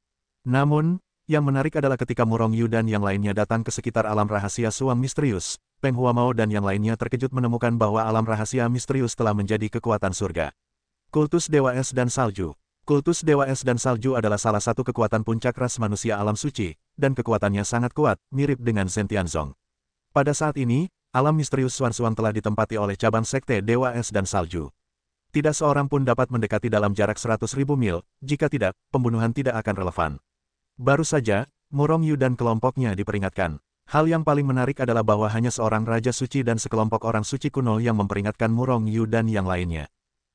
Namun, Yang menarik adalah ketika Murong Yu dan yang lainnya datang ke sekitar alam rahasia Suam misterius, Peng Huamao dan yang lainnya terkejut menemukan bahwa alam rahasia misterius telah menjadi kekuatan surga. Kultus Dewa Es dan Salju. Kultus Dewa Es dan Salju adalah salah satu kekuatan puncak ras manusia alam suci, dan kekuatannya sangat kuat, mirip dengan Zhentianzong. Pada saat ini, alam misterius Xuanzhuang telah ditempati oleh cabang sekte Dewa Es dan Salju. Tidak seorang pun dapat mendekati dalam jarak 100.000 mil, jika tidak, pembunuhan tidak akan relevan. Baru saja, Murong Yu dan kelompoknya diperingatkan. Hal yang paling menarik adalah bahwa hanya seorang Raja Suci dan sekelompok orang suci kuno yang memperingatkan Murong Yu dan yang lainnya.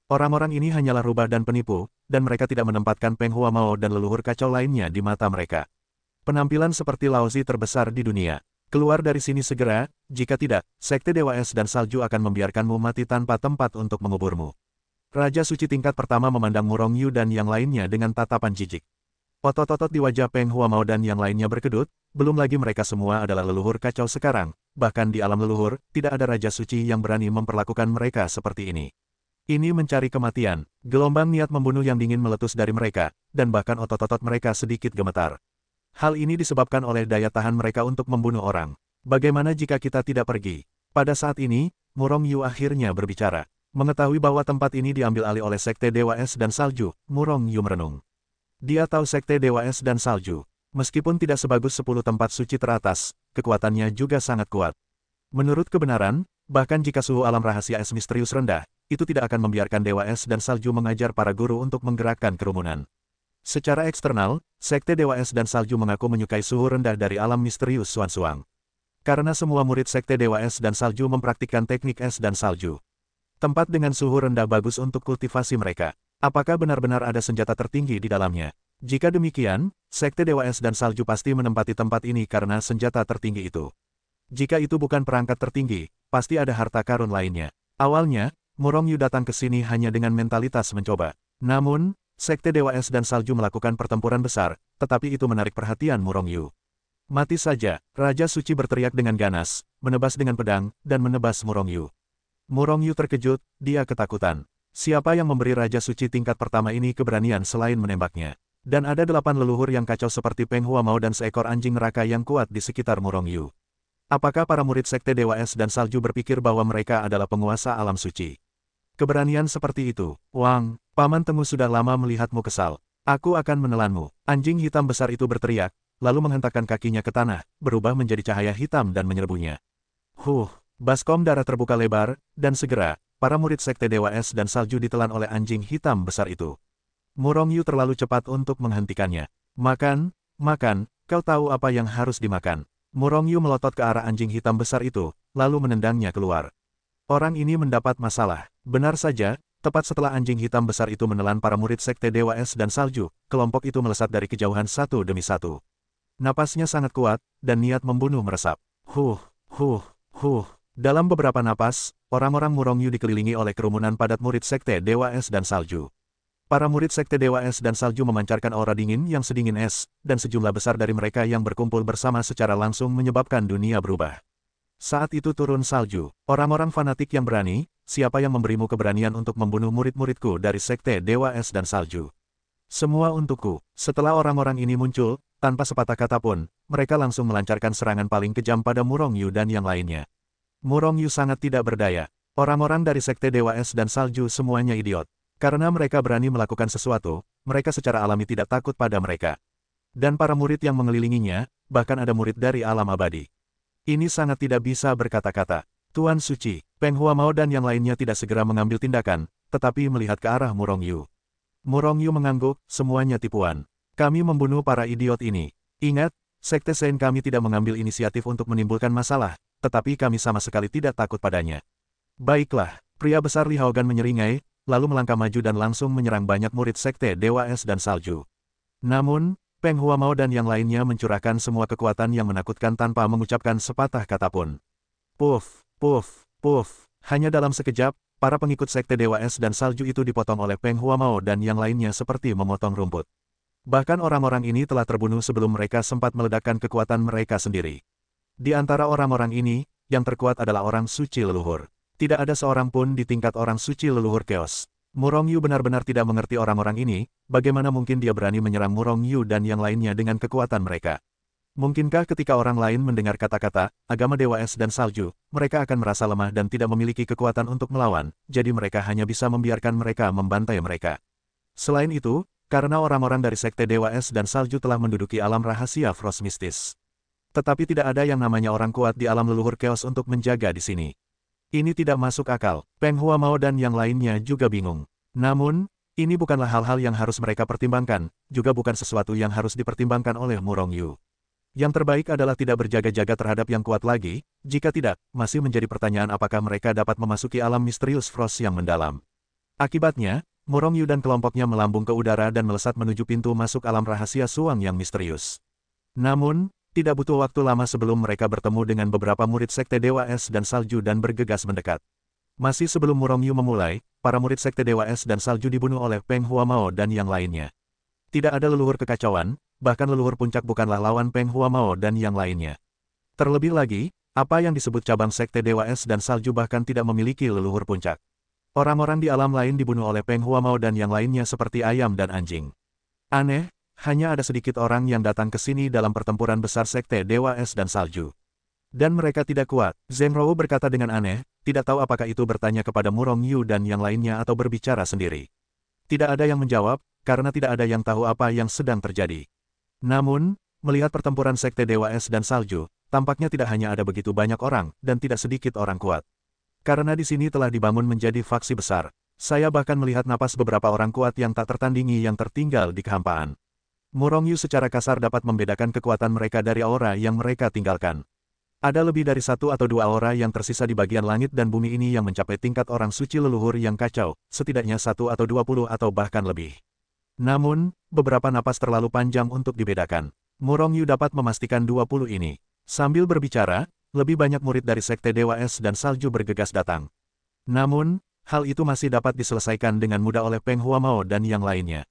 Orang-orang ini hanyalah rubah dan penipu, dan mereka tidak menempatkan Peng Huamao dan leluhur kacau lainnya di mata mereka. Penampilan seperti Laozi terbesar di dunia. Keluar dari sini segera, jika tidak, Sekte Dewa Es dan Salju akan membiarkanmu mati tanpa tempat untuk menguburmu. Raja Suci tingkat pertama memandang Murong Yu dan yang lainnya dengan tatapan jijik. Otot-otot di wajah Peng Huamao dan yang lainnya berkedut, belum lagi mereka semua adalah leluhur kacau sekarang, bahkan di alam leluhur, tidak ada Raja Suci yang berani memperlakukan mereka seperti ini. Ini mencari kematian, gelombang niat membunuh yang dingin meletus dari mereka, dan bahkan otot-otot mereka sedikit gemetar. Hal ini disebabkan oleh daya tahan mereka untuk membunuh orang. Bagaimana jika kita tidak pergi? Pada saat ini, Murong Yu akhirnya berbicara. Mengetahui bahwa tempat ini diambil alih oleh Sekte Dewa Es dan Salju, Murong Yu merenung. Dia tahu Sekte Dewa Es dan Salju. Meskipun tidak sebagus 10 tempat suci teratas, kekuatannya juga sangat kuat. Menurut kebenaran, bahkan jika suhu alam rahasia es misterius rendah, itu tidak akan membiarkan Dewa Es dan Salju mengajar para guru untuk menggerakkan kerumunan. Secara eksternal, Sekte Dewa Es dan Salju mengaku menyukai suhu rendah dari alam misterius Xuanzhuang. Karena semua murid Sekte Dewa Es dan Salju mempraktikkan teknik es dan salju. Tempat dengan suhu rendah bagus untuk kultivasi mereka. Apakah benar-benar ada senjata tertinggi di dalamnya? Jika demikian, Sekte Dewa Es dan Salju pasti menempati tempat ini karena senjata tertinggi itu. Jika itu bukan perangkat tertinggi, pasti ada harta karun lainnya. Awalnya, Murong Yu datang ke sini hanya dengan mentalitas mencoba. Namun, Sekte Dewa Es dan Salju melakukan pertempuran besar, tetapi itu menarik perhatian Murong Yu. Mati saja, Raja Suci berteriak dengan ganas, menebas dengan pedang, dan menebas Murong Yu. Murong Yu terkejut, dia ketakutan. Siapa yang memberi Raja Suci tingkat pertama ini keberanian selain menembaknya? Dan ada 8 leluhur yang kacau seperti Peng Huamao dan seekor anjing neraka yang kuat di sekitar Murong Yu. Apakah para murid Sekte Dewa Es dan Salju berpikir bahwa mereka adalah penguasa alam suci? Keberanian seperti itu, Wang, Paman Tengu sudah lama melihatmu kesal. Aku akan menelanmu. Anjing hitam besar itu berteriak, lalu menghentakkan kakinya ke tanah, berubah menjadi cahaya hitam dan menyerbunya. Baskom darah terbuka lebar, dan segera, para murid Sekte Dewa Es dan Salju ditelan oleh anjing hitam besar itu. Murong Yu terlalu cepat untuk menghentikannya. Makan, kau tahu apa yang harus dimakan. Murong Yu melotot ke arah anjing hitam besar itu, lalu menendangnya keluar. Orang ini mendapat masalah. Benar saja, tepat setelah anjing hitam besar itu menelan para murid Sekte Dewa Es dan Salju, kelompok itu melesat dari kejauhan satu demi satu. Napasnya sangat kuat, dan niat membunuh meresap. Dalam beberapa napas, orang-orang Murong Yu dikelilingi oleh kerumunan padat murid Sekte Dewa Es dan Salju. Para murid Sekte Dewa Es dan Salju memancarkan aura dingin yang sedingin es, dan sejumlah besar dari mereka yang berkumpul bersama secara langsung menyebabkan dunia berubah. Saat itu turun salju, orang-orang fanatik yang berani, siapa yang memberimu keberanian untuk membunuh murid-muridku dari Sekte Dewa Es dan Salju? Semua untukku. Setelah orang-orang ini muncul, tanpa sepatah kata pun, mereka langsung melancarkan serangan paling kejam pada Murong Yu dan yang lainnya. Murong Yu sangat tidak berdaya. Orang-orang dari Sekte Dewa Es dan Salju semuanya idiot. Karena mereka berani melakukan sesuatu, mereka secara alami tidak takut pada mereka. Dan para murid yang mengelilinginya, bahkan ada murid dari alam abadi. Ini sangat tidak bisa berkata-kata. Tuan Suci, Peng Huamao dan yang lainnya tidak segera mengambil tindakan, tetapi melihat ke arah Murong Yu. Murong Yu mengangguk, semuanya tipuan. Kami membunuh para idiot ini. Ingat, Sekte Shen kami tidak mengambil inisiatif untuk menimbulkan masalah, tetapi kami sama sekali tidak takut padanya. Baiklah, pria besar Li Haogan menyeringai, lalu melangkah maju dan langsung menyerang banyak murid Sekte Dewa Es dan Salju. Namun, Peng Huamao dan yang lainnya mencurahkan semua kekuatan yang menakutkan tanpa mengucapkan sepatah kata pun. Puff. Hanya dalam sekejap, para pengikut Sekte Dewa Es dan Salju itu dipotong oleh Peng Huamao dan yang lainnya seperti memotong rumput. Bahkan orang-orang ini telah terbunuh sebelum mereka sempat meledakkan kekuatan mereka sendiri. Di antara orang-orang ini, yang terkuat adalah orang suci leluhur. Tidak ada seorang pun di tingkat orang suci leluhur Chaos. Murong Yu benar-benar tidak mengerti orang-orang ini, bagaimana mungkin dia berani menyerang Murong Yu dan yang lainnya dengan kekuatan mereka. Mungkinkah ketika orang lain mendengar kata-kata, agama Dewa Es dan Salju, mereka akan merasa lemah dan tidak memiliki kekuatan untuk melawan, jadi mereka hanya bisa membiarkan mereka membantai mereka. Selain itu, karena orang-orang dari Sekte Dewa Es dan Salju telah menduduki alam rahasia Frost Mistis. Tetapi tidak ada yang namanya orang kuat di alam leluhur Chaos untuk menjaga di sini. Ini tidak masuk akal. Peng Huamao dan yang lainnya juga bingung. Namun, ini bukanlah hal-hal yang harus mereka pertimbangkan, juga bukan sesuatu yang harus dipertimbangkan oleh Murong Yu. Yang terbaik adalah tidak berjaga-jaga terhadap yang kuat lagi, jika tidak, masih menjadi pertanyaan apakah mereka dapat memasuki alam misterius Frost yang mendalam. Akibatnya, Murong Yu dan kelompoknya melambung ke udara dan melesat menuju pintu masuk alam rahasia Suang yang misterius. Namun, tidak butuh waktu lama sebelum mereka bertemu dengan beberapa murid Sekte Dewa Es dan Salju dan bergegas mendekat. Masih sebelum Murong Yu memulai, para murid Sekte Dewa Es dan Salju dibunuh oleh Peng Huamao dan yang lainnya. Tidak ada leluhur kekacauan, bahkan leluhur puncak bukanlah lawan Peng Huamao dan yang lainnya. Terlebih lagi, apa yang disebut cabang Sekte Dewa Es dan Salju bahkan tidak memiliki leluhur puncak. Orang-orang di alam lain dibunuh oleh Peng Huamao dan yang lainnya seperti ayam dan anjing. Aneh, hanya ada sedikit orang yang datang ke sini dalam pertempuran besar Sekte Dewa Es dan Salju. Dan mereka tidak kuat. Zheng Rou berkata dengan aneh, tidak tahu apakah itu bertanya kepada Murong Yu dan yang lainnya atau berbicara sendiri. Tidak ada yang menjawab, karena tidak ada yang tahu apa yang sedang terjadi. Namun, melihat pertempuran Sekte Dewa Es dan Salju, tampaknya tidak hanya ada begitu banyak orang, dan tidak sedikit orang kuat. Karena di sini telah dibangun menjadi faksi besar, saya bahkan melihat napas beberapa orang kuat yang tak tertandingi yang tertinggal di kehampaan. Murong Yu secara kasar dapat membedakan kekuatan mereka dari aura yang mereka tinggalkan. Ada lebih dari satu atau dua aura yang tersisa di bagian langit dan bumi ini yang mencapai tingkat orang suci leluhur yang kacau, setidaknya 1 atau 20 atau bahkan lebih. Namun, beberapa napas terlalu panjang untuk dibedakan. Murong Yu dapat memastikan 20 ini. Sambil berbicara, lebih banyak murid dari Sekte Dewa Es dan Salju bergegas datang. Namun, hal itu masih dapat diselesaikan dengan mudah oleh Peng Huamao dan yang lainnya.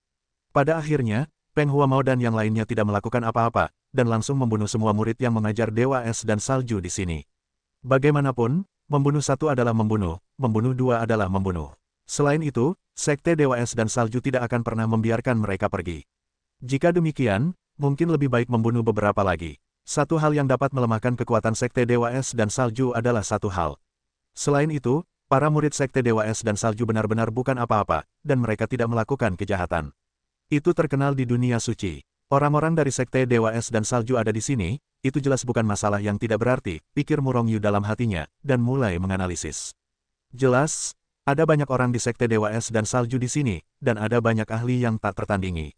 Pada akhirnya, Peng Huamao dan yang lainnya tidak melakukan apa-apa, dan langsung membunuh semua murid yang mengajar Dewa Es dan Salju di sini. Bagaimanapun, membunuh satu adalah membunuh dua adalah membunuh. Selain itu, Sekte Dewa Es dan Salju tidak akan pernah membiarkan mereka pergi. Jika demikian, mungkin lebih baik membunuh beberapa lagi. Satu hal yang dapat melemahkan kekuatan Sekte Dewa Es dan Salju adalah satu hal. Selain itu, para murid Sekte Dewa Es dan Salju benar-benar bukan apa-apa, dan mereka tidak melakukan kejahatan. Itu terkenal di dunia suci. Orang-orang dari Sekte Dewa Es dan Salju ada di sini, itu jelas bukan masalah yang tidak berarti, pikir Murong Yu dalam hatinya, dan mulai menganalisis. Jelas, ada banyak orang di Sekte Dewa Es dan Salju di sini, dan ada banyak ahli yang tak tertandingi.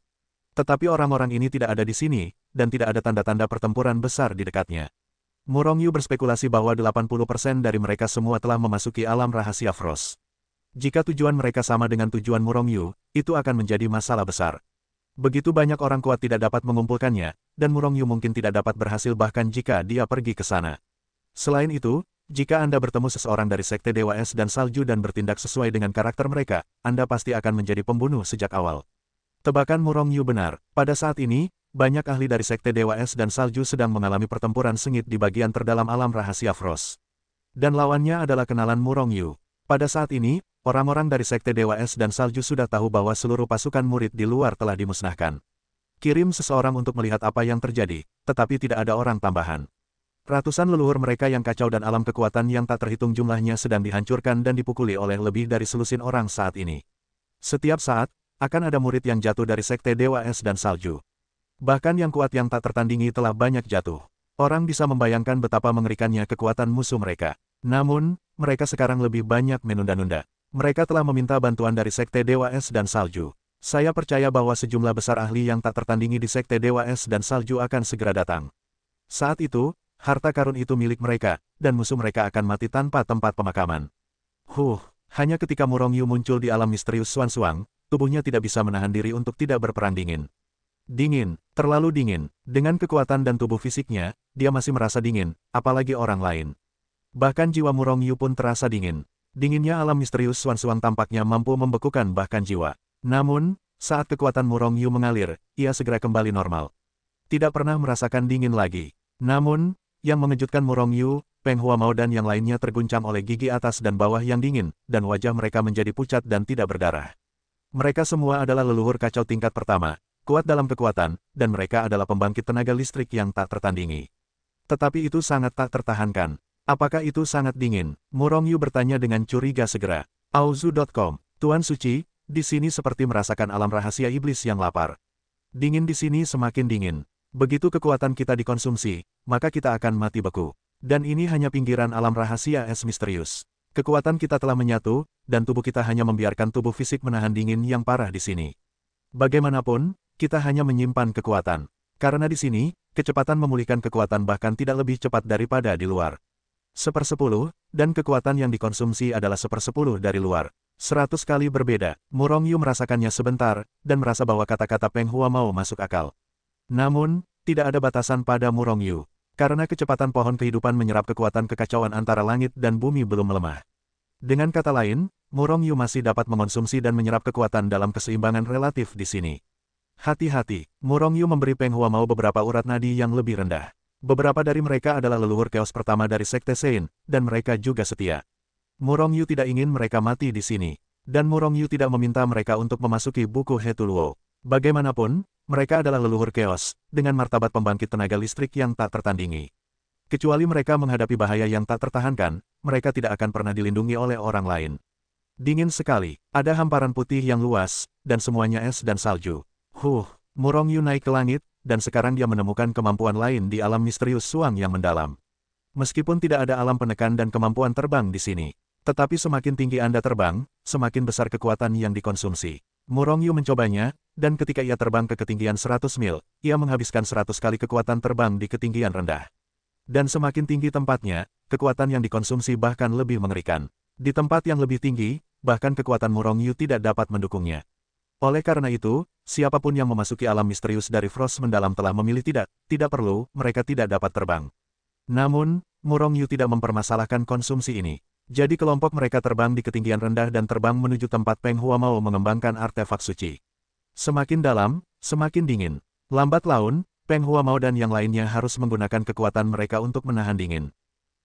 Tetapi orang-orang ini tidak ada di sini, dan tidak ada tanda-tanda pertempuran besar di dekatnya. Murong Yu berspekulasi bahwa 80% dari mereka semua telah memasuki alam rahasia Frost. Jika tujuan mereka sama dengan tujuan Murong Yu, itu akan menjadi masalah besar. Begitu banyak orang kuat tidak dapat mengumpulkannya, dan Murong Yu mungkin tidak dapat berhasil bahkan jika dia pergi ke sana. Selain itu, jika Anda bertemu seseorang dari Sekte Dewa Es dan Salju dan bertindak sesuai dengan karakter mereka, Anda pasti akan menjadi pembunuh sejak awal. Tebakan Murong Yu benar. Pada saat ini, banyak ahli dari Sekte Dewa Es dan Salju sedang mengalami pertempuran sengit di bagian terdalam alam rahasia Frost. Dan lawannya adalah kenalan Murong Yu. Pada saat ini, orang-orang dari Sekte Dewa Es dan Salju sudah tahu bahwa seluruh pasukan murid di luar telah dimusnahkan. Kirim seseorang untuk melihat apa yang terjadi, tetapi tidak ada orang tambahan. Ratusan leluhur mereka yang kacau dan alam kekuatan yang tak terhitung jumlahnya sedang dihancurkan dan dipukuli oleh lebih dari selusin orang saat ini. Setiap saat, akan ada murid yang jatuh dari Sekte Dewa Es dan Salju. Bahkan yang kuat yang tak tertandingi telah banyak jatuh. Orang bisa membayangkan betapa mengerikannya kekuatan musuh mereka. Namun, mereka sekarang lebih banyak menunda-nunda. Mereka telah meminta bantuan dari Sekte Dewa Es dan Salju. Saya percaya bahwa sejumlah besar ahli yang tak tertandingi di Sekte Dewa Es dan Salju akan segera datang. Saat itu, harta karun itu milik mereka, dan musuh mereka akan mati tanpa tempat pemakaman. Hanya ketika Murong Yu muncul di alam misterius Suan, tubuhnya tidak bisa menahan diri untuk tidak berperang dingin. Dingin, terlalu dingin. Dengan kekuatan dan tubuh fisiknya, dia masih merasa dingin, apalagi orang lain. Bahkan jiwa Murong Yu pun terasa dingin. Dinginnya alam misterius Suan tampaknya mampu membekukan bahkan jiwa. Namun, saat kekuatan Murong Yu mengalir, ia segera kembali normal. Tidak pernah merasakan dingin lagi. Namun, Yang mengejutkan Murong Yu, Peng Huamao dan yang lainnya terguncang oleh gigi atas dan bawah yang dingin, dan wajah mereka menjadi pucat dan tidak berdarah. Mereka semua adalah leluhur kacau tingkat pertama, kuat dalam kekuatan, dan mereka adalah pembangkit tenaga listrik yang tak tertandingi. Tetapi itu sangat tak tertahankan. Apakah itu sangat dingin? Murong Yu bertanya dengan curiga segera. Auzu.com, Tuan Suci, di sini seperti merasakan alam rahasia iblis yang lapar. Dingin di sini semakin dingin. Begitu kekuatan kita dikonsumsi, maka kita akan mati beku. Dan ini hanya pinggiran alam rahasia es misterius. Kekuatan kita telah menyatu, dan tubuh kita hanya membiarkan tubuh fisik menahan dingin yang parah di sini. Bagaimanapun, kita hanya menyimpan kekuatan. Karena di sini, kecepatan memulihkan kekuatan bahkan tidak lebih cepat daripada di luar. 1/10, dan kekuatan yang dikonsumsi adalah 1/10 dari luar. 100 kali berbeda. Murong Yu merasakannya sebentar, dan merasa bahwa kata-kata Peng Huamao masuk akal. Namun, tidak ada batasan pada Murong Yu. Karena kecepatan pohon kehidupan menyerap kekuatan kekacauan antara langit dan bumi belum melemah. Dengan kata lain, Murong Yu masih dapat mengonsumsi dan menyerap kekuatan dalam keseimbangan relatif di sini. Hati-hati, Murong Yu memberi Peng Huamao beberapa urat nadi yang lebih rendah. Beberapa dari mereka adalah leluhur keos pertama dari Sekte Sein, dan mereka juga setia. Murong Yu tidak ingin mereka mati di sini. Dan Murong Yu tidak meminta mereka untuk memasuki buku Hetuluo. Bagaimanapun, mereka adalah leluhur keos, dengan martabat pembangkit tenaga listrik yang tak tertandingi. Kecuali mereka menghadapi bahaya yang tak tertahankan, mereka tidak akan pernah dilindungi oleh orang lain. Dingin sekali, ada hamparan putih yang luas, dan semuanya es dan salju. Murong Yu naik ke langit, dan sekarang dia menemukan kemampuan lain di alam misterius Suang yang mendalam. Meskipun tidak ada alam penekan dan kemampuan terbang di sini, tetapi semakin tinggi Anda terbang, semakin besar kekuatan yang dikonsumsi. Murong Yu mencobanya, dan ketika ia terbang ke ketinggian 100 mil, ia menghabiskan 100 kali kekuatan terbang di ketinggian rendah. Dan semakin tinggi tempatnya, kekuatan yang dikonsumsi bahkan lebih mengerikan. Di tempat yang lebih tinggi, bahkan kekuatan Murong Yu tidak dapat mendukungnya. Oleh karena itu, siapapun yang memasuki alam misterius dari Frost mendalam telah memilih tidak perlu, mereka tidak dapat terbang. Namun, Murong Yu tidak mempermasalahkan konsumsi ini. Jadi kelompok mereka terbang di ketinggian rendah dan terbang menuju tempat Peng Huamao mengembangkan artefak suci. Semakin dalam, semakin dingin. Lambat laun, Peng Huamao dan yang lainnya harus menggunakan kekuatan mereka untuk menahan dingin.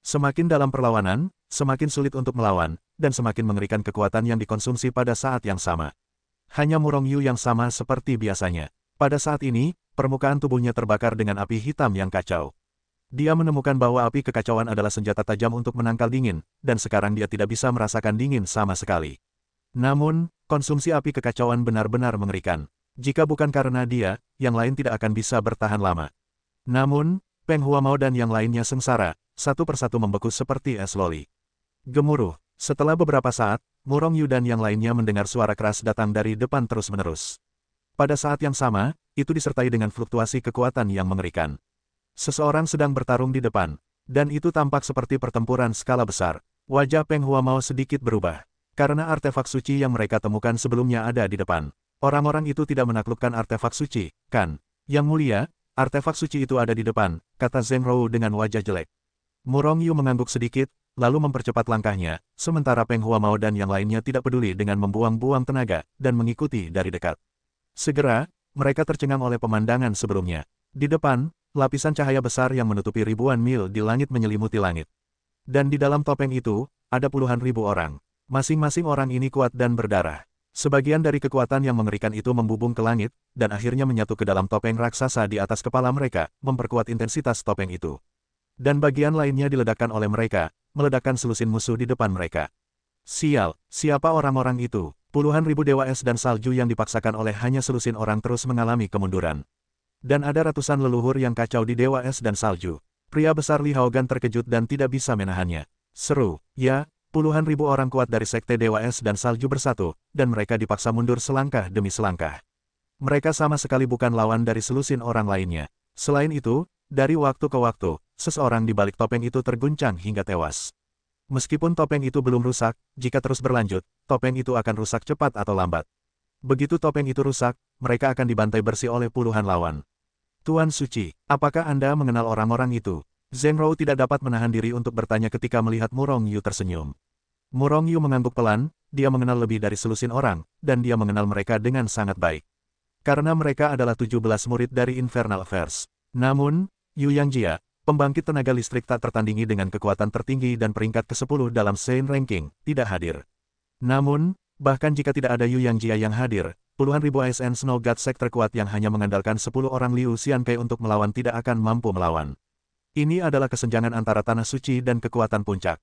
Semakin dalam perlawanan, semakin sulit untuk melawan, dan semakin mengerikan kekuatan yang dikonsumsi pada saat yang sama. Hanya Murong Yu yang sama seperti biasanya. Pada saat ini, permukaan tubuhnya terbakar dengan api hitam yang kacau. Dia menemukan bahwa api kekacauan adalah senjata tajam untuk menangkal dingin, dan sekarang dia tidak bisa merasakan dingin sama sekali. Namun, konsumsi api kekacauan benar-benar mengerikan. Jika bukan karena dia, yang lain tidak akan bisa bertahan lama. Namun, Peng Huamao dan yang lainnya sengsara, satu persatu membeku seperti es loli. Gemuruh. Setelah beberapa saat, Murong Yu dan yang lainnya mendengar suara keras datang dari depan terus-menerus. Pada saat yang sama, itu disertai dengan fluktuasi kekuatan yang mengerikan. Seseorang sedang bertarung di depan, dan itu tampak seperti pertempuran skala besar. Wajah Peng Huamao sedikit berubah, karena artefak suci yang mereka temukan sebelumnya ada di depan. Orang-orang itu tidak menaklukkan artefak suci, kan? Yang mulia, artefak suci itu ada di depan, kata Zheng Rou dengan wajah jelek. Murong Yu mengangguk sedikit, lalu mempercepat langkahnya, sementara Peng Huamao dan yang lainnya tidak peduli dengan membuang-buang tenaga, dan mengikuti dari dekat. Segera, mereka tercengang oleh pemandangan sebelumnya. Di depan, lapisan cahaya besar yang menutupi ribuan mil di langit menyelimuti langit. Dan di dalam topeng itu, ada puluhan ribu orang. Masing-masing orang ini kuat dan berdarah. Sebagian dari kekuatan yang mengerikan itu membubung ke langit, dan akhirnya menyatu ke dalam topeng raksasa di atas kepala mereka, memperkuat intensitas topeng itu. Dan bagian lainnya diledakkan oleh mereka, meledakkan selusin musuh di depan mereka. Sial, siapa orang-orang itu? Puluhan ribu dewa es dan salju yang dipaksakan oleh hanya selusin orang terus mengalami kemunduran. Dan ada ratusan leluhur yang kacau di dewa es dan salju. Pria besar Li Haogan terkejut dan tidak bisa menahannya. Seru, ya, puluhan ribu orang kuat dari sekte dewa es dan salju bersatu, dan mereka dipaksa mundur selangkah demi selangkah. Mereka sama sekali bukan lawan dari selusin orang lainnya. Selain itu, dari waktu ke waktu, seseorang di balik topeng itu terguncang hingga tewas. Meskipun topeng itu belum rusak, jika terus berlanjut, topeng itu akan rusak cepat atau lambat. Begitu topeng itu rusak, mereka akan dibantai bersih oleh puluhan lawan. Tuan Suci, apakah Anda mengenal orang-orang itu? Zheng Rou tidak dapat menahan diri untuk bertanya ketika melihat Murong Yu tersenyum. Murong Yu mengangguk pelan, dia mengenal lebih dari selusin orang, dan dia mengenal mereka dengan sangat baik. Karena mereka adalah 17 murid dari Infernal Affairs. Namun, Yu Yangjia, pembangkit tenaga listrik tak tertandingi dengan kekuatan tertinggi dan peringkat ke-10 dalam Sein Ranking, tidak hadir. Namun, bahkan jika tidak ada Yu Yangjia yang hadir, puluhan ribu ASN Snow God Sect terkuat yang hanya mengandalkan 10 orang Liu Xianpei untuk melawan tidak akan mampu melawan. Ini adalah kesenjangan antara tanah suci dan kekuatan puncak.